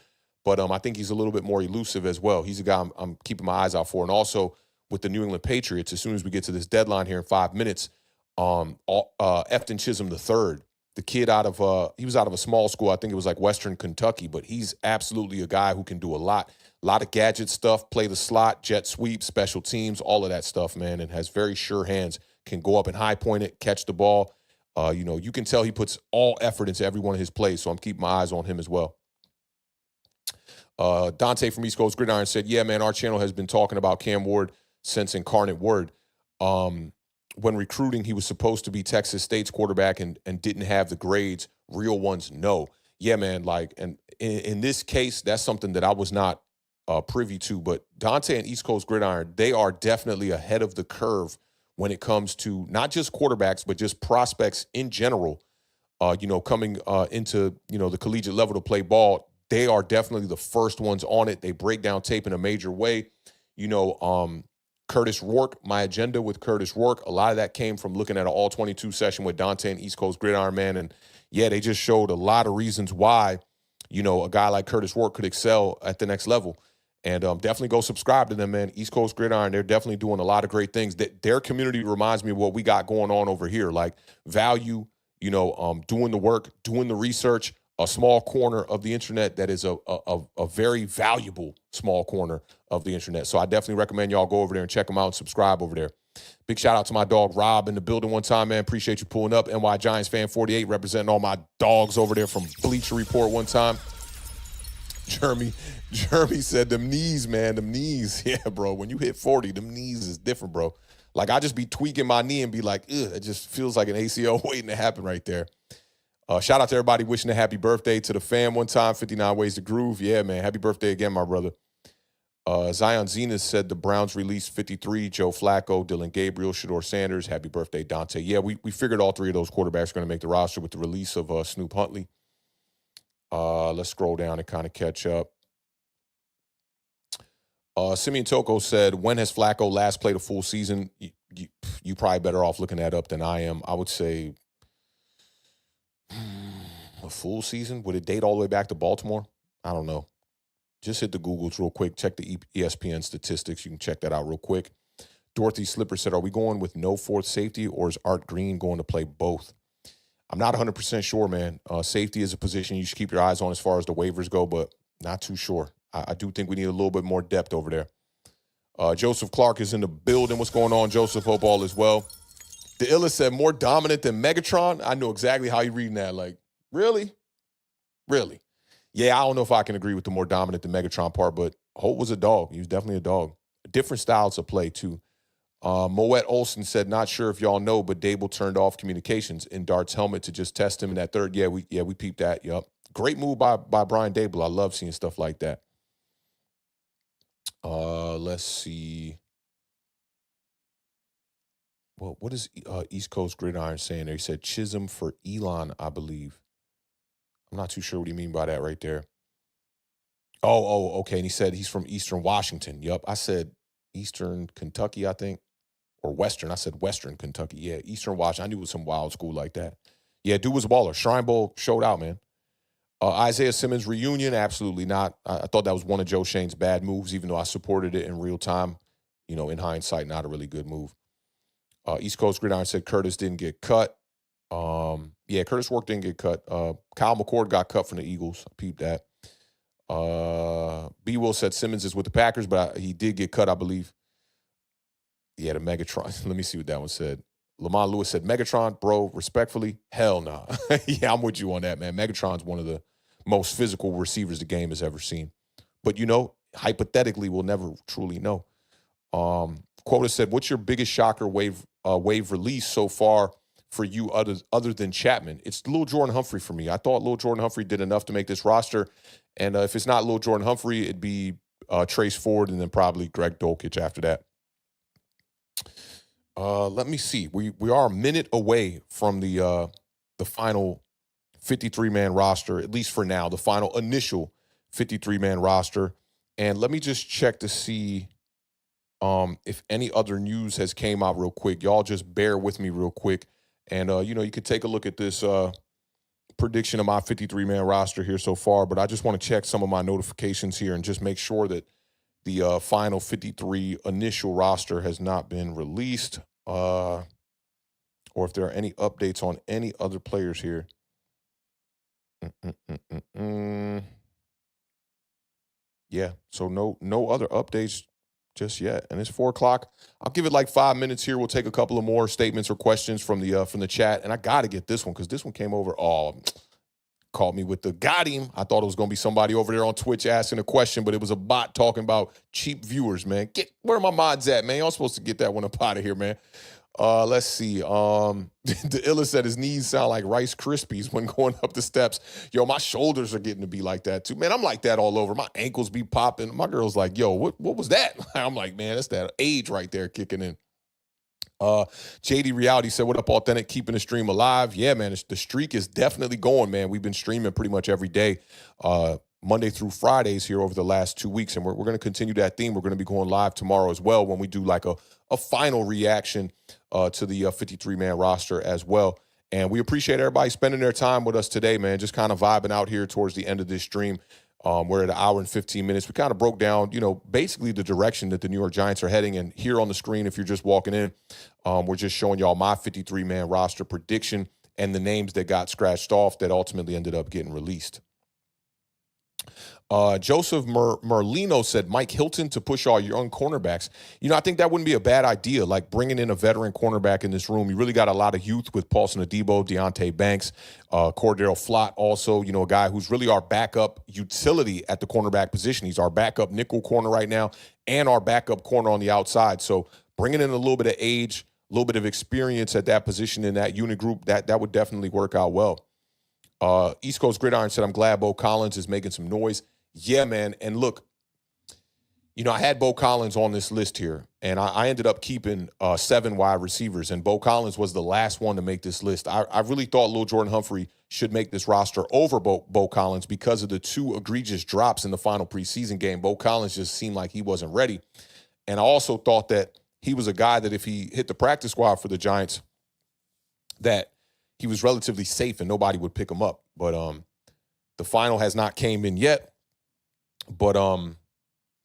but I think he's a little bit more elusive as well. He's a guy I'm keeping my eyes out for. And also with the New England Patriots, as soon as we get to this deadline here in 5 minutes, Efton Chisholm III, the kid he was out of a small school. I think it was like Western Kentucky, but he's absolutely a guy who can do a lot of gadget stuff, play the slot, jet sweep, special teams, all of that stuff, man, and has very sure hands, can go up and high point it, catch the ball. You can tell he puts all effort into every one of his plays, so I'm keeping my eyes on him as well. Dante from East Coast Gridiron said, yeah, man, our channel has been talking about Cam Ward since Incarnate Word. When recruiting, he was supposed to be Texas State's quarterback and didn't have the grades. Real ones, no. Yeah, man, like, and in this case, that's something that I was not privy to, but Dante and East Coast Gridiron, they are definitely ahead of the curve when it comes to not just quarterbacks, but just prospects in general, coming into, the collegiate level to play ball. They are definitely the first ones on it. They break down tape in a major way. Curtis Rourke, my agenda with Curtis Rourke, a lot of that came from looking at an all-22 session with Dante and East Coast Gridiron, man. And, yeah, they just showed a lot of reasons why, a guy like Curtis Rourke could excel at the next level. And definitely go subscribe to them, man. East Coast Gridiron, they're definitely doing a lot of great things. Their community reminds me of what we got going on over here, like value, doing the work, doing the research, a small corner of the internet that is a very valuable small corner of the internet. So I definitely recommend y'all go over there and check them out and subscribe over there. Big shout out to my dog Rob in the building one time, man. Appreciate you pulling up. NY Giants fan 48 representing all my dogs over there from Bleacher Report one time. Jeremy said, them knees, man, them knees. Yeah, bro, when you hit 40, them knees is different, bro. Like, I just be tweaking my knee and be like, ugh, it just feels like an ACL waiting to happen right there. Shout out to everybody wishing a happy birthday to the fam one time, 59 Ways to Groove. Yeah, man, happy birthday again, my brother. Zion Zenas said the Browns released 53, Joe Flacco, Dylan Gabriel, Shedeur Sanders. Happy birthday, Dante. Yeah, we figured all three of those quarterbacks are going to make the roster with the release of Snoop Huntley. Let's scroll down and kind of catch up. Simeon Toko said, when has Flacco last played a full season? You probably better off looking that up than I am. I would say a full season? Would it date all the way back to Baltimore? I don't know. Just hit the Googles real quick. Check the ESPN statistics. You can check that out real quick. Dorothy Slipper said, are we going with no fourth safety, or is Art Green going to play both? I'm not 100% sure, man. Safety is a position you should keep your eyes on as far as the waivers go, but not too sure. I do think we need a little bit more depth over there. Joseph Clark is in the building. What's going on, Joseph? Hope all is well. The Illa said, more dominant than Megatron? I know exactly how you're reading that. Like, really? Really? Yeah, I don't know if I can agree with the more dominant than Megatron part, but Holt was a dog. He was definitely a dog. Different styles of play, too. Moet Olson said, not sure if y'all know, but Dable turned off communications in Dart's helmet to just test him in that third. Yeah, we peeped that. Yep. Great move by Brian Dable. I love seeing stuff like that. Let's see. Well, what is East Coast Gridiron saying there? He said Chisholm for Elon, I believe. I'm not too sure what you mean by that right there. Oh, okay. And he said he's from Eastern Washington. Yep. I said Eastern Kentucky, I think. Or Western. I said Western Kentucky. Yeah, Eastern Washington. I knew it was some wild school like that. Yeah, dude was a baller. Shrine Bowl showed out, man. Isaiah Simmons reunion, absolutely not. I thought that was one of Joe Shane's bad moves, even though I supported it in real time. In hindsight, not a really good move. East Coast Gridiron said Curtis didn't get cut. Yeah, Curtis Rourke didn't get cut. Kyle McCord got cut from the Eagles. I peeped that. B. Will said Simmons is with the Packers, but he did get cut, I believe. Yeah, the Megatron. Let me see what that one said. Lamont Lewis said, Megatron, bro, respectfully, hell nah. Yeah, I'm with you on that, man. Megatron's one of the most physical receivers the game has ever seen. But, hypothetically, we'll never truly know. Quota said, what's your biggest shocker wave release so far for you other than Chapman? It's Lil Jordan Humphrey for me. I thought Lil Jordan Humphrey did enough to make this roster. And if it's not Lil Jordan Humphrey, it'd be Trace Ford and then probably Greg Dulcich after that. Let me see. We are a minute away from the final 53-man roster, at least for now, the final initial 53-man roster. And let me just check to see if any other news has came out real quick. Y'all just bear with me real quick. And, you could take a look at this prediction of my 53-man roster here so far. But I just want to check some of my notifications here and just make sure that the final 53 initial roster has not been released, or if there are any updates on any other players here. Yeah, so no other updates just yet, and it's 4:00. I'll give it like 5 minutes here. We'll take a couple of more statements or questions from the chat, and I got to get this one because this one came over. Oh, called me with the got him. I thought it was going to be somebody over there on Twitch asking a question, but it was a bot talking about cheap viewers, man. Where are my mods at, man? Y'all supposed to get that one up out of here, man. Let's see. The Illa said his knees sound like Rice Krispies when going up the steps. Yo, my shoulders are getting to be like that too. Man, I'm like that all over. My ankles be popping. My girl's like, yo, what was that? I'm like, man, that's that age right there kicking in. JD Reality said, what up, Authentic? Keeping the stream alive. Yeah, man, the streak is definitely going, man. We've been streaming pretty much every day, Monday through Fridays here over the last 2 weeks, and we're going to continue that theme. We're going to be going live tomorrow as well when we do like a final reaction to the 53-man roster as well. And we appreciate everybody spending their time with us today, man, just kind of vibing out here towards the end of this stream. We're at 1 hour and 15 minutes. We kind of broke down, basically the direction that the New York Giants are heading. And here on the screen, if you're just walking in, we're just showing y'all my 53-man roster prediction and the names that got scratched off that ultimately ended up getting released. Joseph Merlino said, Mike Hilton to push all young cornerbacks. I think that wouldn't be a bad idea, like bringing in a veteran cornerback in this room. You really got a lot of youth with Paulson Adebo, Deontay Banks, Cordero Flott also, a guy who's really our backup utility at the cornerback position. He's our backup nickel corner right now and our backup corner on the outside. So bringing in a little bit of age, a little bit of experience at that position in that unit group, that would definitely work out well. East Coast Gridiron said, I'm glad Bo Collins is making some noise. Yeah, man. And look, I had Bo Collins on this list here, and I ended up keeping 7 wide receivers, and Bo Collins was the last one to make this list. I really thought Lil Jordan Humphrey should make this roster over Bo Collins because of the 2 egregious drops in the final preseason game. Bo Collins just seemed like he wasn't ready. And I also thought that he was a guy that if he hit the practice squad for the Giants, that he was relatively safe and nobody would pick him up. But the final has not came in yet. But,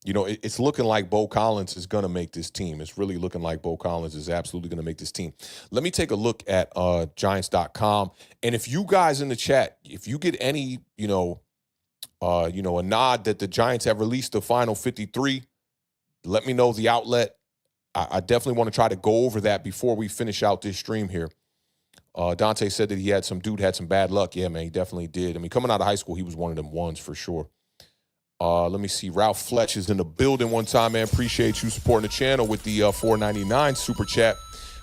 it's looking like Bo Collins is going to make this team. It's really looking like Bo Collins is absolutely going to make this team. Let me take a look at Giants.com. And if you guys in the chat, if you get any, a nod that the Giants have released the final 53, let me know the outlet. I definitely want to try to go over that before we finish out this stream here. Dante said that dude had some bad luck. Yeah, man, he definitely did. I mean, coming out of high school, he was one of them ones for sure. Let me see. Ralph Fletch is in the building one time, man. Appreciate you supporting the channel with the $4.99 super chat.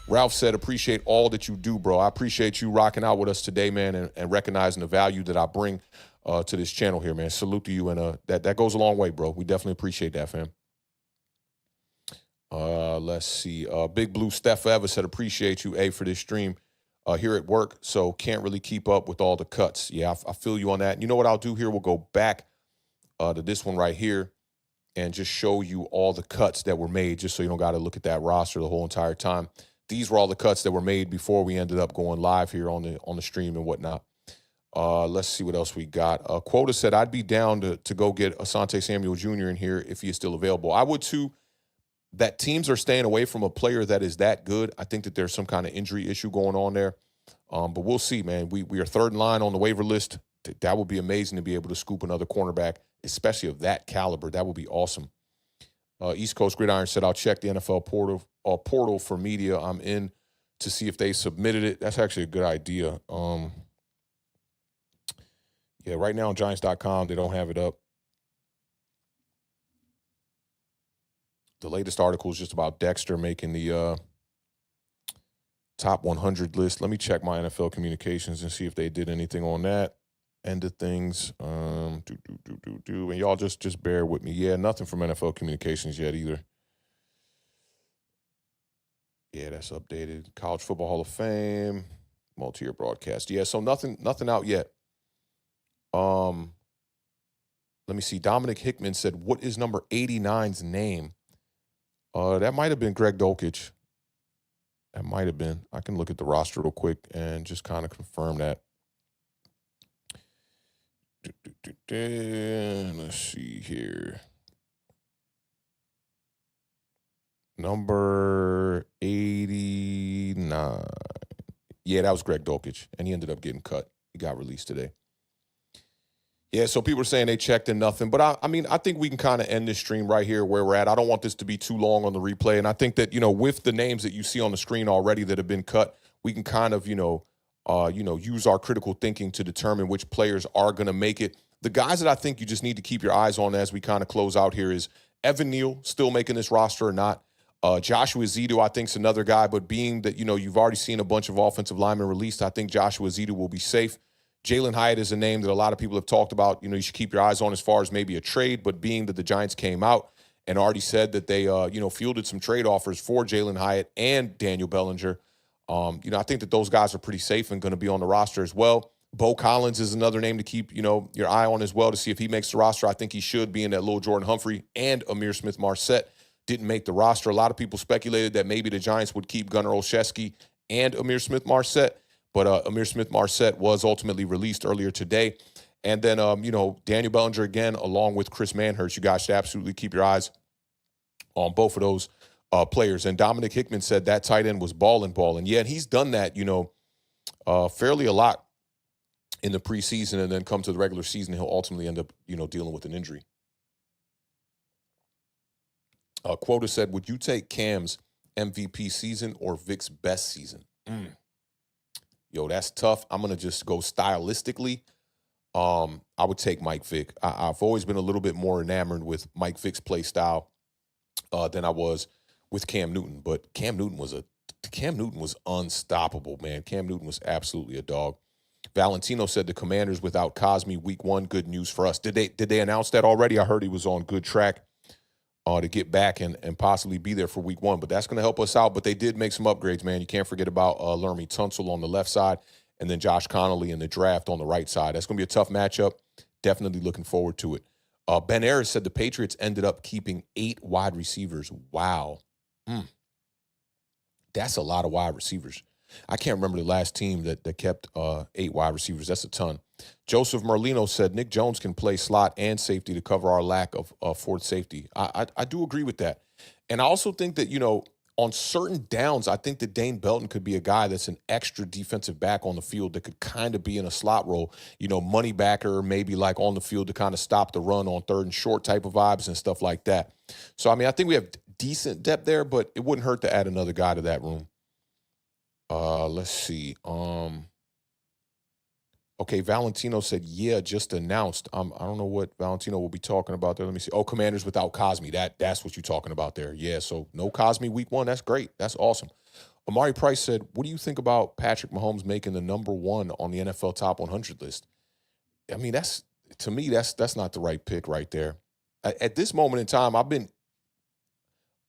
Ralph said, appreciate all that you do, bro. I appreciate you rocking out with us today, man, and recognizing the value that I bring to this channel here, man. Salute to you, and that goes a long way, bro. We definitely appreciate that, fam. Let's see. Big Blue Steph Evans said, appreciate you, A, for this stream here at work, so can't really keep up with all the cuts. Yeah, I feel you on that. You know what I'll do here? We'll go back to this one right here and just show you all the cuts that were made, just so you don't got to look at that roster the whole entire time. These were all the cuts that were made before we ended up going live here on the stream and whatnot. Let's see what else we got. Quota said, I'd be down to go get Asante Samuel Jr. in here if he is still available. I would too. That teams are staying away from a player that is that good. I think that there's some kind of injury issue going on there. But we'll see, man. We are third in line on the waiver list. That would be amazing to be able to scoop another cornerback, especially of that caliber. That would be awesome. East Coast Gridiron said, I'll check the NFL portal for media. I'm in to see if they submitted it. That's actually a good idea. Yeah, right now on Giants.com, they don't have it up. The latest article is just about Dexter making the top 100 list. Let me check my NFL communications and see if they did anything on that end of things. And y'all just bear with me. Yeah, nothing from NFL communications yet either. Yeah, that's updated. College Football Hall of Fame, multi-year broadcast. Yeah, so nothing out yet. Let me see. Dominic Hickman said, what is number 89's name? That might have been Greg Dulcich. That might have been. I can look at the roster real quick and just kind of confirm that. Let's see here. Number 89. Yeah, that was Greg Dulcich, and he ended up getting cut. He got released today. Yeah, so people are saying they checked and nothing. But, I mean, I think we can kind of end this stream right here where we're at. I don't want this to be too long on the replay. And I think that, with the names that you see on the screen already that have been cut, we can kind of, use our critical thinking to determine which players are going to make it. The guys that I think you just need to keep your eyes on as we kind of close out here is Evan Neal, still making this roster or not. Joshua Zito, I think, is another guy, but being that, you've already seen a bunch of offensive linemen released, I think Joshua Zito will be safe. Jalen Hyatt is a name that a lot of people have talked about. You should keep your eyes on as far as maybe a trade, but being that the Giants came out and already said that they, fielded some trade offers for Jalen Hyatt and Daniel Bellinger, I think that those guys are pretty safe and going to be on the roster as well. Bo Collins is another name to keep, your eye on as well to see if he makes the roster. I think he should, being that Lil Jordan Humphrey and Amir Smith-Marset didn't make the roster. A lot of people speculated that maybe the Giants would keep Gunnar Olszewski and Amir Smith-Marset, but Amir Smith-Marset was ultimately released earlier today. And then, Daniel Bellinger again, along with Chris Manhurst. You guys should absolutely keep your eyes on both of those players. And Dominic Hickman said that tight end was balling. Yeah, and he's done that, fairly a lot in the preseason, and then come to the regular season, he'll ultimately end up, dealing with an injury. Quota said, would you take Cam's MVP season or Vic's best season? Yo, that's tough. I'm going to just go stylistically. I would take Mike Vick. I've always been a little bit more enamored with Mike Vick's play style than I was with Cam Newton. But Cam Newton was unstoppable, man. Cam Newton was absolutely a dog. Valentino said the Commanders without Cosme week 1, good news for us. Did they announce that already? I heard he was on good track to get back and possibly be there for week 1, but that's going to help us out. But they did make some upgrades, man. You can't forget about Lermy Tunsil on the left side and then Josh Connolly in the draft on the right side. That's going to be a tough matchup. Definitely looking forward to it. Ben Ayers said the Patriots ended up keeping 8 wide receivers. Wow. That's a lot of wide receivers. I can't remember the last team that kept 8 wide receivers. That's a ton. Joseph Merlino said Nick Jones can play slot and safety to cover our lack of fourth safety. I do agree with that. And I also think that, on certain downs, I think that Dane Belton could be a guy that's an extra defensive back on the field that could kind of be in a slot role, money backer, maybe like on the field to kind of stop the run on 3rd and short type of vibes and stuff like that. So, I think we have decent depth there, but it wouldn't hurt to add another guy to that room. Let's see. Okay, Valentino said, yeah, just announced. I don't know what Valentino will be talking about there. Let me see. Oh, Commanders without Cosme. That's what you're talking about there. Yeah, so no Cosme week 1. That's great. That's awesome. Amari Price said, what do you think about Patrick Mahomes making the number 1 on the NFL Top 100 list? To me, that's not the right pick right there. At this moment in time, I've been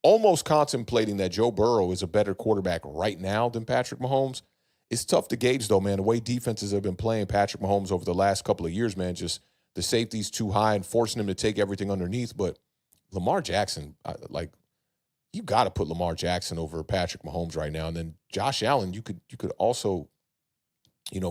almost contemplating that Joe Burrow is a better quarterback right now than Patrick Mahomes. It's tough to gauge, though, man. The way defenses have been playing Patrick Mahomes over the last couple of years, man, just the safety's too high and forcing him to take everything underneath. But Lamar Jackson, you got to put Lamar Jackson over Patrick Mahomes right now. And then Josh Allen, you could also,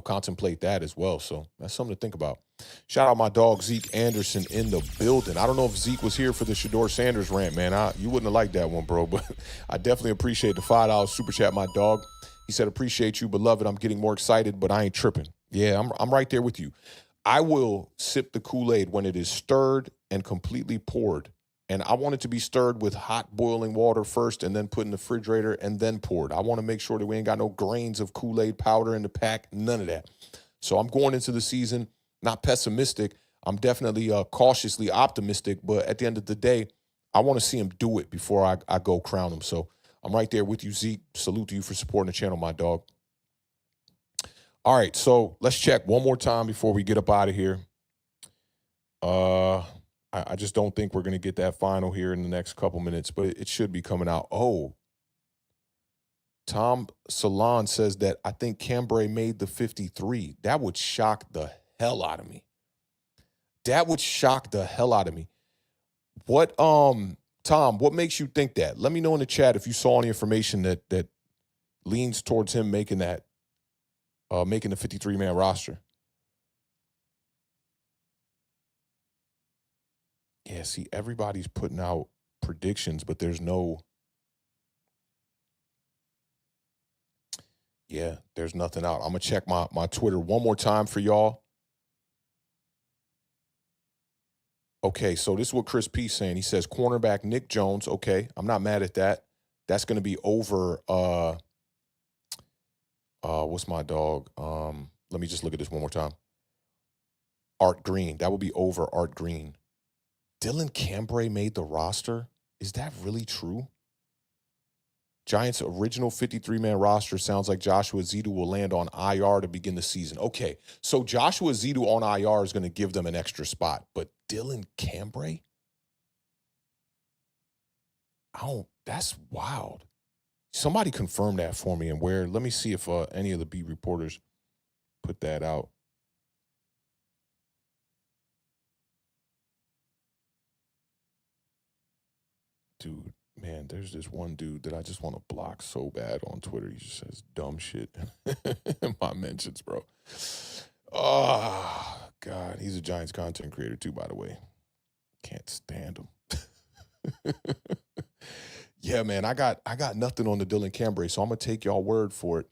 contemplate that as well. So that's something to think about. Shout out my dog, Zeke Anderson, in the building. I don't know if Zeke was here for the Shedeur Sanders rant, man. You wouldn't have liked that one, bro, but I definitely appreciate the $5 super chat, my dog. He said, appreciate you, beloved. I'm getting more excited, but I ain't tripping. Yeah, I'm right there with you. I will sip the Kool-Aid when it is stirred and completely poured. And I want it to be stirred with hot boiling water first and then put in the refrigerator and then poured. I want to make sure that we ain't got no grains of Kool-Aid powder in the pack, none of that. So I'm going into the season not pessimistic. I'm definitely cautiously optimistic, but at the end of the day, I want to see him do it before I go crown him. So I'm right there with you, Zeke. Salute to you for supporting the channel, my dog. All right, so let's check one more time before we get up out of here. I just don't think we're going to get that final here in the next couple minutes, but it should be coming out. Oh, Tom Salon says that I think Cambray made the 53. That would shock the hell out of me. That would shock the hell out of me. What, Tom, what makes you think that? Let me know in the chat if you saw any information that leans towards him making that, making the 53-man roster. Yeah, see, everybody's putting out predictions, but there's no. Yeah, there's nothing out. I'm going to check my Twitter one more time for y'all. Okay, so this is what Chris P's saying. He says cornerback Nick Jones. Okay, I'm not mad at that. That's going to be over what's my dog? Let me just look at this one more time. Art Green. That would be over Art Green. Dylan Cambray made the roster? Is that really true? Giants' original 53-man roster sounds like Joshua Zito will land on IR to begin the season. Okay, so Joshua Zito on IR is going to give them an extra spot, but Dylan Cambray? That's wild. Somebody confirm that for me and where. Let me see if any of the beat reporters put that out. Dude, man, there's this one dude that I just want to block so bad on Twitter. He just says dumb shit in my mentions, bro. Oh, God. He's a Giants content creator, too, by the way. Can't stand him. Yeah, man, I got nothing on the Dylan Cambray, so I'm going to take y'all word for it.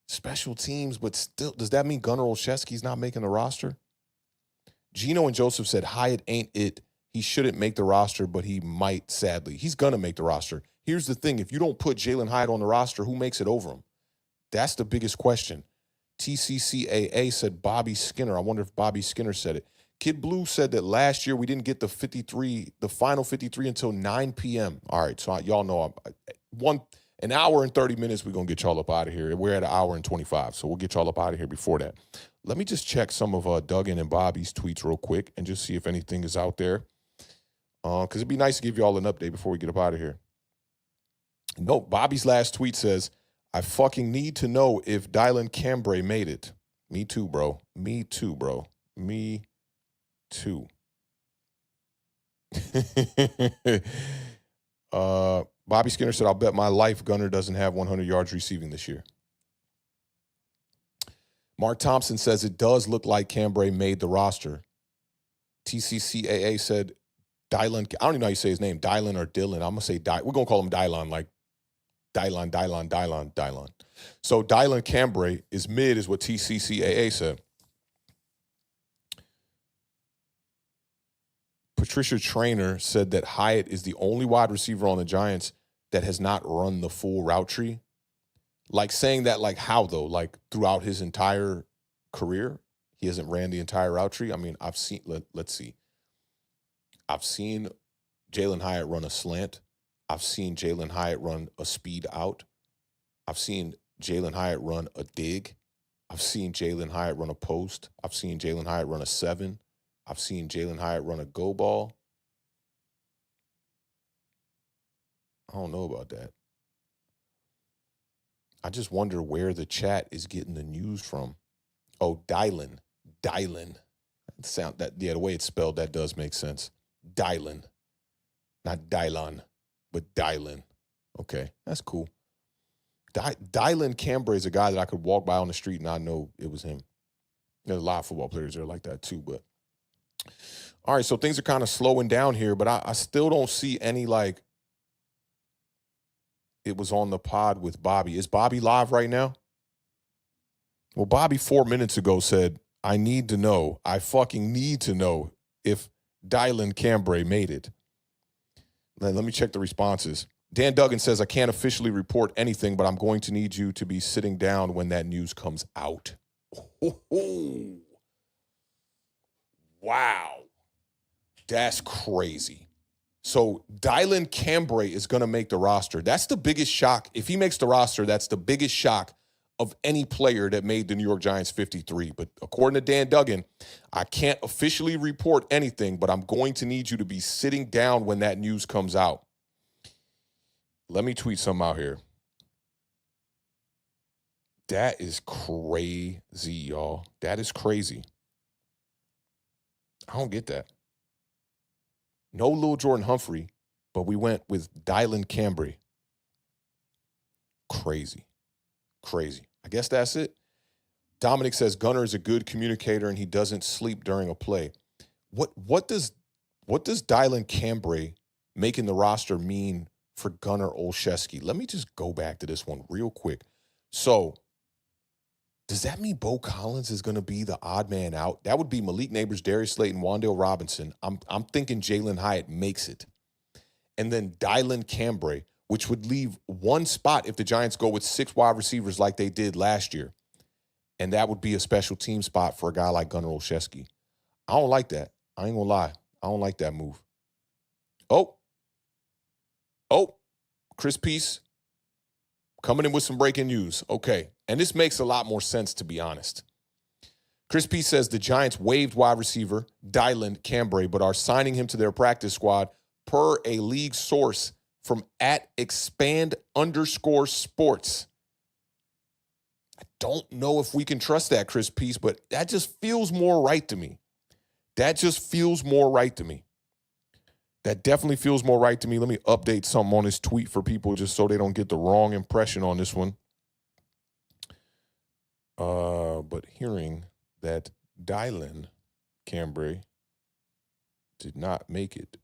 Special teams, but still, does that mean Gunnar Olszewski's not making the roster? Gino and Joseph said Hyatt ain't it. He shouldn't make the roster, but he might, sadly. He's going to make the roster. Here's the thing. If you don't put Jalen Hyatt on the roster, who makes it over him? That's the biggest question. TCCAA said Bobby Skinner. I wonder if Bobby Skinner said it. Kid Blue said that last year we didn't get the final 53 until 9 p.m. All right, so y'all know an hour and 30 minutes, we're going to get y'all up out of here. We're at an hour and 25, so we'll get y'all up out of here before that. Let me just check some of Duggan and Bobby's tweets real quick and just see if anything is out there. Because it'd be nice to give y'all an update before we get up out of here. No, Bobby's last tweet says, I fucking need to know if Dylan Cambray made it. Me too, bro. Me too, bro. Me too. Bobby Skinner said, I'll bet my life Gunnar doesn't have 100 yards receiving this year. Mark Thompson says it does look like Cambray made the roster. TCCAA said Dylan, I don't even know how you say his name, Dylan or Dylan. I'm going to say we're going to call him Dylan, like Dylan. So Dylan Cambray is mid is what TCCAA said. Patricia Traynor said that Hyatt is the only wide receiver on the Giants that has not run the full route tree. Like saying that, like how though? Like throughout his entire career, he hasn't ran the entire route tree. I mean, I've seen, let's see. I've seen Jalen Hyatt run a slant. I've seen Jalen Hyatt run a speed out. I've seen Jalen Hyatt run a dig. I've seen Jalen Hyatt run a post. I've seen Jalen Hyatt run a 7. I've seen Jalen Hyatt run a go ball. I don't know about that. I just wonder where the chat is getting the news from. Oh, Dylan. The way it's spelled, that does make sense. Dylan. Not Dylan, but Dylan. Okay, that's cool. Dylan Cambray is a guy that I could walk by on the street and I know it was him. There's a lot of football players there like that too, but all right, so things are kind of slowing down here, but I still don't see any, like, it was on the pod with Bobby. Is Bobby live right now? Well, Bobby 4 minutes ago said, I fucking need to know if Dylan Cambray made it. Let me check the responses. Dan Duggan says, I can't officially report anything, but I'm going to need you to be sitting down when that news comes out. Wow. That's crazy. So Dylan Cambray is going to make the roster. That's the biggest shock. If he makes the roster, that's the biggest shock of any player that made the New York Giants 53. But according to Dan Duggan, I can't officially report anything, but I'm going to need you to be sitting down when that news comes out. Let me tweet something out here. That is crazy, y'all. That is crazy. I don't get that. No Lil Jordan Humphrey, but we went with Dylan Cambray. Crazy. I guess that's it. Dominic says Gunnar is a good communicator and he doesn't sleep during a play. What does Dylan Cambray making the roster mean for Gunnar Olszewski? Let me just go back to this one real quick. So, does that mean Bo Collins is going to be the odd man out? That would be Malik Neighbors, Darius Slayton, Wan'Dale Robinson. I'm thinking Jalen Hyatt makes it. And then Dylan Cambray. which would leave one spot if the Giants go with 6 wide receivers like they did last year. And that would be a special team spot for a guy like Gunnar Olszewski. I don't like that. I ain't gonna lie. I don't like that move. Oh, Chris Peace coming in with some breaking news. Okay, and this makes a lot more sense, to be honest. Chris Peace says the Giants waived wide receiver Dylan Cambray, but are signing him to their practice squad per a league source from @expand_sports. I don't know if we can trust that, Chris Peace, but that just feels more right to me. That definitely feels more right to me. Let me update something on this tweet for people just so they don't get the wrong impression on this one. But hearing that Dylan Cambray did not make it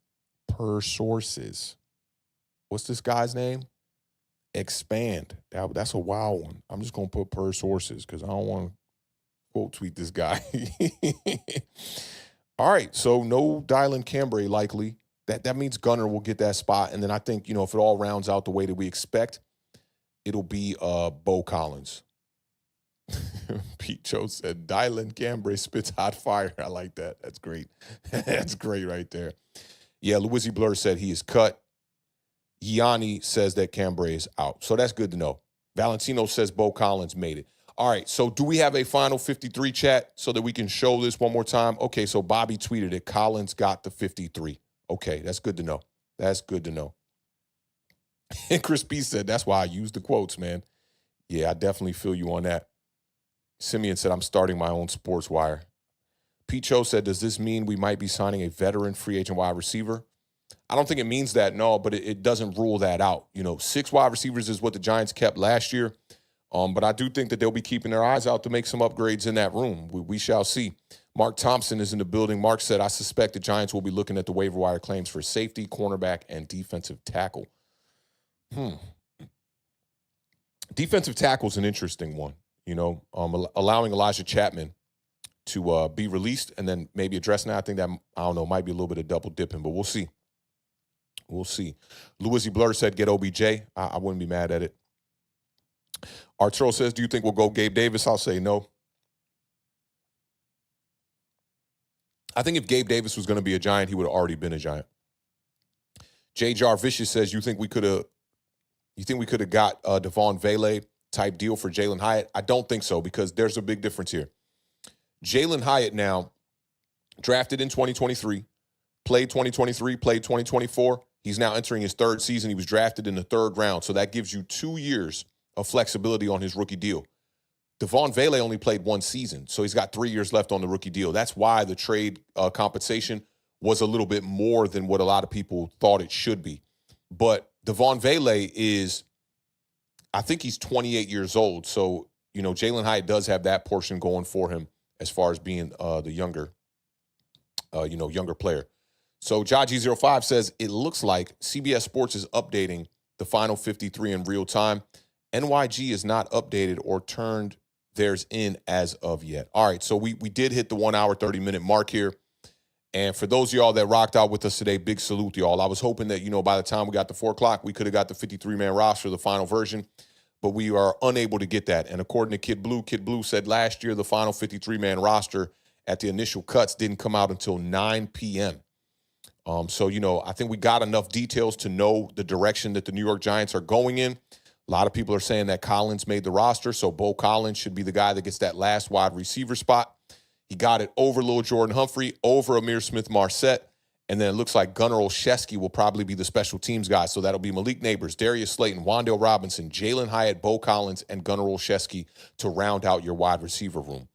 per sources. What's this guy's name? Expand. That's a wild one. I'm just going to put per sources because I don't want to quote tweet this guy. All right, so no Dylan Cambray likely. That means Gunnar will get that spot. And then I think, if it all rounds out the way that we expect, it'll be Bo Collins. Pete Cho said, Dylan Cambray spits hot fire. I like that. That's great. That's great right there. Yeah, Louisi Blur said he is cut. Yanni says that Cambray is out. So that's good to know. Valentino says Bo Collins made it. All right, so do we have a final 53 chat so that we can show this one more time? Okay, so Bobby tweeted it. Collins got the 53. Okay, that's good to know. And Chris B said, that's why I use the quotes, man. Yeah, I definitely feel you on that. Simeon said, I'm starting my own sports wire. Pete Cho said, does this mean we might be signing a veteran free agent wide receiver? I don't think it means that, no, but it doesn't rule that out. 6 wide receivers is what the Giants kept last year. But I do think that they'll be keeping their eyes out to make some upgrades in that room. We shall see. Mark Thompson is in the building. Mark said, I suspect the Giants will be looking at the waiver wire claims for safety, cornerback, and defensive tackle. Defensive tackle is an interesting one. Allowing Elijah Chapman to be released and then maybe addressing that. I think that, I don't know, might be a little bit of double dipping, but we'll see. Louisi Blur said, get OBJ. I wouldn't be mad at it. Arturo says, do you think we'll go Gabe Davis? I'll say no. I think if Gabe Davis was going to be a Giant, he would have already been a Giant. J. Jar Vicious says, you think we could have got a Devon Vele type deal for Jalen Hyatt? I don't think so, because there's a big difference here. Jalen Hyatt now drafted in 2023, played 2023, played 2024. He's now entering his 3rd season. He was drafted in the 3rd round. So that gives you 2 years of flexibility on his rookie deal. Devon Vele only played 1 season, so he's got 3 years left on the rookie deal. That's why the trade compensation was a little bit more than what a lot of people thought it should be. But Devon Vele is, I think he's 28 years old. So, Jalen Hyatt does have that portion going for him as far as being the younger player. So Jaji05 says, it looks like CBS Sports is updating the final 53 in real time. NYG is not updated or turned theirs in as of yet. All right, so we did hit the 1 hour, 30-minute mark here. And for those of y'all that rocked out with us today, big salute to y'all. I was hoping that, by the time we got to 4 o'clock, we could have got the 53-man roster, the final version, but we are unable to get that. And according to Kid Blue said last year the final 53-man roster at the initial cuts didn't come out until 9 p.m. So, I think we got enough details to know the direction that the New York Giants are going in. A lot of people are saying that Collins made the roster, so Bo Collins should be the guy that gets that last wide receiver spot. He got it over Lil Jordan Humphrey, over Amir Smith-Marset, and then it looks like Gunnar Olszewski will probably be the special teams guy. So that'll be Malik Neighbors, Darius Slayton, Wan'Dale Robinson, Jalen Hyatt, Bo Collins, and Gunnar Olszewski to round out your wide receiver room.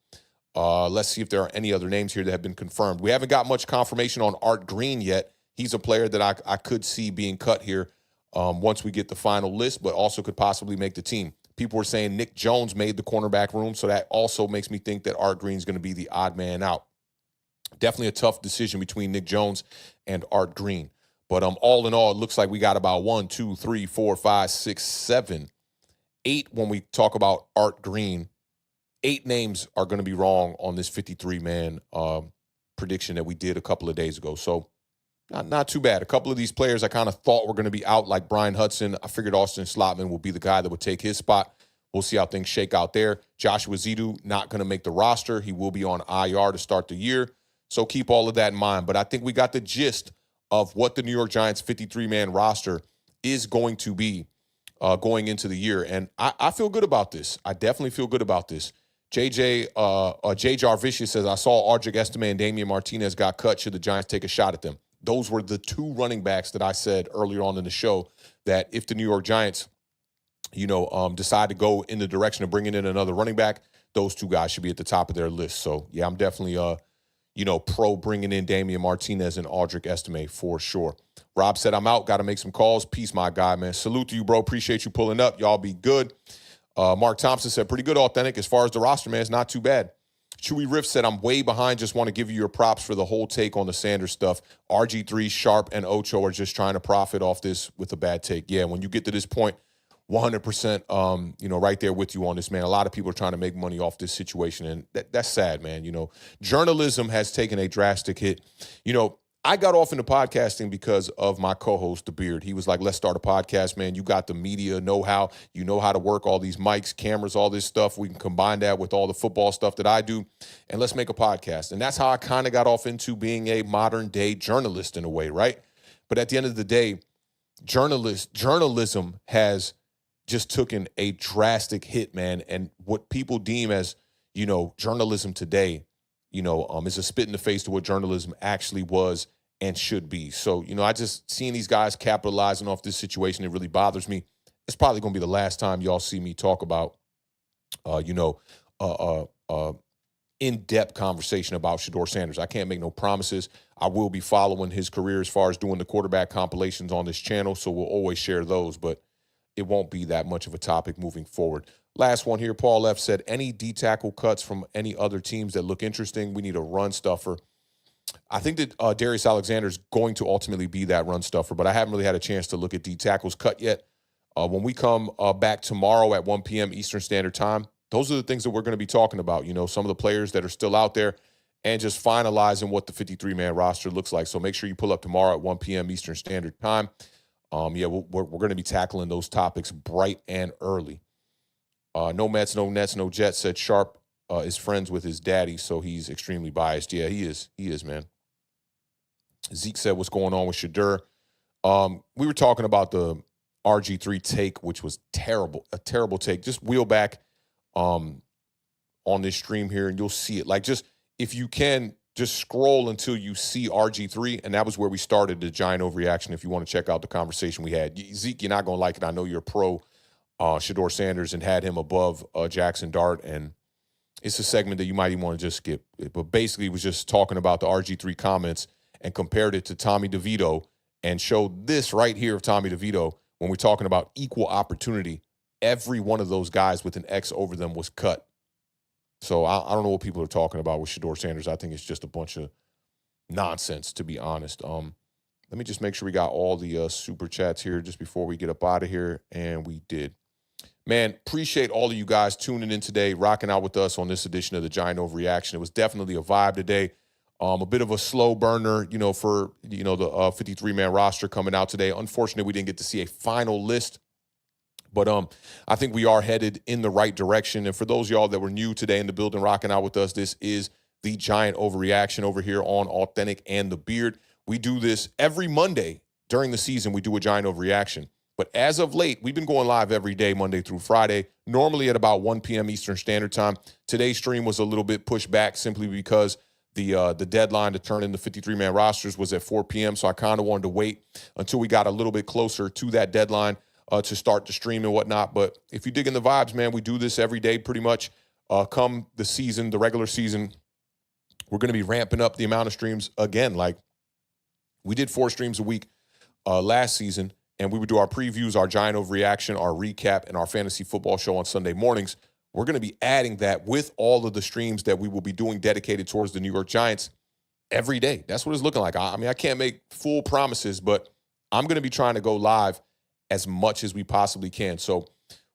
Let's see if there are any other names here that have been confirmed. We haven't got much confirmation on Art Green yet. He's a player that I could see being cut here once we get the final list, but also could possibly make the team. People were saying Nick Jones made the cornerback room, so that also makes me think that Art Green's going to be the odd man out. Definitely a tough decision between Nick Jones and Art Green. But all in all, it looks like we got about 1, 2, 3, 4, 5, 6, 7, 8 when we talk about Art Green. 8 names are going to be wrong on this 53-man prediction that we did a couple of days ago. So, not too bad. A couple of these players I kind of thought were going to be out, like Brian Hudson. I figured Austin Slotman will be the guy that would take his spot. We'll see how things shake out there. Joshua Zidu, not going to make the roster. He will be on IR to start the year. So keep all of that in mind. But I think we got the gist of what the New York Giants 53-man roster is going to be going into the year. And I feel good about this. I definitely feel good about this. J. Jarvicious says, I saw Audric Estime and Damian Martinez got cut. Should the Giants take a shot at them? Those were the two running backs that I said earlier on in the show that if the New York Giants, decide to go in the direction of bringing in another running back, those two guys should be at the top of their list. So, yeah, I'm definitely, pro bringing in Damian Martinez and Audric Estime for sure. Rob said, I'm out. Got to make some calls. Peace, my guy, man. Salute to you, bro. Appreciate you pulling up. Y'all be good. Mark Thompson said, pretty good, Authentic. As far as the roster, man, it's not too bad. Chewy Riff said, I'm way behind. Just want to give you your props for the whole take on the Sanders stuff. RG3, Sharp, and Ocho are just trying to profit off this with a bad take. Yeah, when you get to this point, 100%, right there with you on this, man. A lot of people are trying to make money off this situation, and that's sad, man. Journalism has taken a drastic hit. I got off into podcasting because of my co-host, The Beard. He was like, let's start a podcast, man. You got the media know-how. You know how to work all these mics, cameras, all this stuff. We can combine that with all the football stuff that I do, and let's make a podcast. And that's how I kind of got off into being a modern-day journalist in a way, right? But at the end of the day, journalism has just taken a drastic hit, man. And what people deem as, journalism today, is a spit in the face to what journalism actually was and should be. So, I just seeing these guys capitalizing off this situation, it really bothers me. It's probably going to be the last time y'all see me talk about, in-depth conversation about Shedeur Sanders. I can't make no promises. I will be following his career as far as doing the quarterback compilations on this channel, so we'll always share those, but it won't be that much of a topic moving forward. Last one here, Paul F. said, any D-tackle cuts from any other teams that look interesting? We need a run stuffer. I think that Darius Alexander is going to ultimately be that run stuffer, but I haven't really had a chance to look at D-tackles cut yet. When we come back tomorrow at 1 p.m. Eastern Standard Time, those are the things that we're going to be talking about, some of the players that are still out there and just finalizing what the 53-man roster looks like. So make sure you pull up tomorrow at 1 p.m. Eastern Standard Time. We're going to be tackling those topics bright and early. No Mets, no Nets, no Jets said Sharp is friends with his daddy, so he's extremely biased. Yeah, he is. He is, man. Zeke said, what's going on with Shedeur? We were talking about the RG3 take, which was terrible, a terrible take. Just wheel back on this stream here, and you'll see it. Like, just if you can, just scroll until you see RG3, and that was where we started the Giant Overreaction. If you want to check out the conversation we had, Zeke, you're not going to like it. I know you're pro Shedeur Sanders and had him above Jackson Dart, and it's a segment that you might even want to just skip. But basically, it was just talking about the RG3 comments and compared it to Tommy DeVito and showed this right here of Tommy DeVito when we're talking about equal opportunity. Every one of those guys with an X over them was cut. So I don't know what people are talking about with Shedeur Sanders. I think it's just a bunch of nonsense, to be honest. Let me just make sure we got all the super chats here just before we get up out of here, and we did. Man, appreciate all of you guys tuning in today, rocking out with us on this edition of the Giant Overreaction. It was definitely a vibe today. A bit of a slow burner, for, the 53-man roster coming out today. Unfortunately, we didn't get to see a final list. But I think we are headed in the right direction. And for those of y'all that were new today in the building rocking out with us, this is the Giant Overreaction over here on Authentic and The Beard. We do this every Monday during the season. We do a Giant Overreaction. But as of late, we've been going live every day, Monday through Friday, normally at about 1 p.m. Eastern Standard Time. Today's stream was a little bit pushed back simply because the deadline to turn in the 53-man rosters was at 4 p.m. So I kind of wanted to wait until we got a little bit closer to that deadline to start the stream and whatnot. But if you dig in the vibes, man, we do this every day pretty much. Come the season, the regular season, we're going to be ramping up the amount of streams again. Like, we did 4 streams a week last season, and we would do our previews, our Giant Overreaction, our recap, and our fantasy football show on Sunday mornings. We're going to be adding that with all of the streams that we will be doing dedicated towards the New York Giants every day. That's what it's looking like. I mean, I can't make full promises, but I'm going to be trying to go live as much as we possibly can. So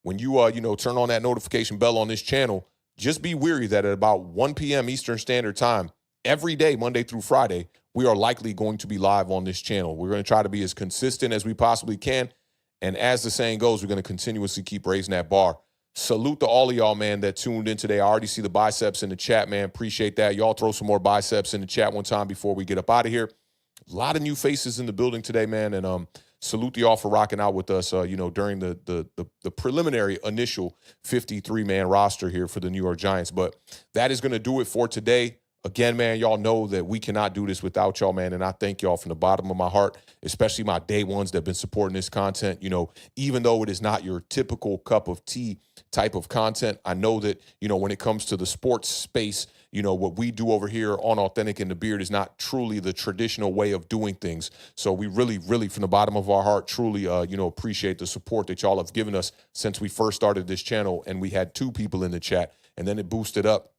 when you, turn on that notification bell on this channel, just be wary that at about 1 p.m. Eastern Standard Time, every day, Monday through Friday, we are likely going to be live on this channel. We're going to try to be as consistent as we possibly can. And as the saying goes, we're going to continuously keep raising that bar. Salute to all of y'all, man, that tuned in today. I already see the biceps in the chat, man. Appreciate that. Y'all throw some more biceps in the chat one time before we get up out of here. A lot of new faces in the building today, man. And salute to y'all for rocking out with us, during the preliminary initial 53-man roster here for the New York Giants. But that is going to do it for today. Again, man, y'all know that we cannot do this without y'all, man, and I thank y'all from the bottom of my heart, especially my day ones that have been supporting this content. Even though it is not your typical cup of tea type of content, I know that, when it comes to the sports space, what we do over here on Authentic in the Beard is not truly the traditional way of doing things. So we really, really, from the bottom of our heart, truly, appreciate the support that y'all have given us since we first started this channel, and we had 2 people in the chat, and then it boosted up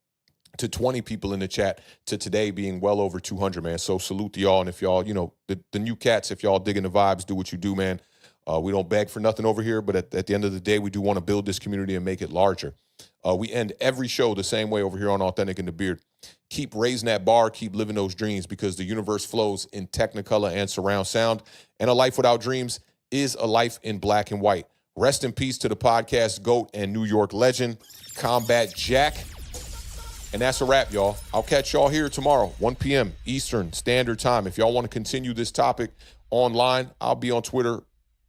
to 20 people in the chat to today being well over 200, man. So salute to y'all. And if y'all, the new cats, if y'all digging the vibes, do what you do, man. We don't beg for nothing over here, but at the end of the day, we do want to build this community and make it larger. We end every show the same way over here on Authentic in the Beard. Keep raising that bar, keep living those dreams, because the universe flows in Technicolor and surround sound. And a life without dreams is a life in black and white. Rest in peace to the podcast GOAT and New York legend, Combat Jack. And that's a wrap, y'all. I'll catch y'all here tomorrow, 1 p.m. Eastern Standard Time. If y'all want to continue this topic online, I'll be on Twitter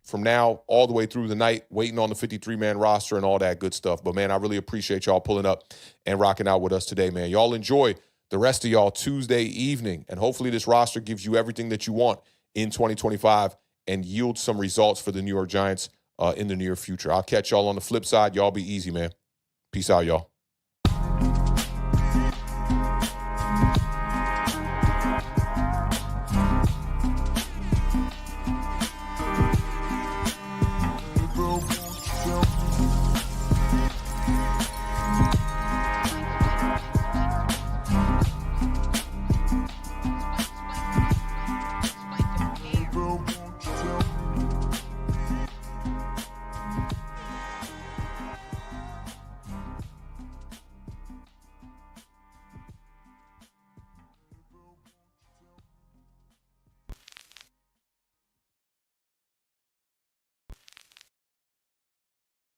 from now all the way through the night, waiting on the 53-man roster and all that good stuff. But, man, I really appreciate y'all pulling up and rocking out with us today, man. Y'all enjoy the rest of y'all Tuesday evening, and hopefully this roster gives you everything that you want in 2025 and yields some results for the New York Giants in the near future. I'll catch y'all on the flip side. Y'all be easy, man. Peace out, y'all.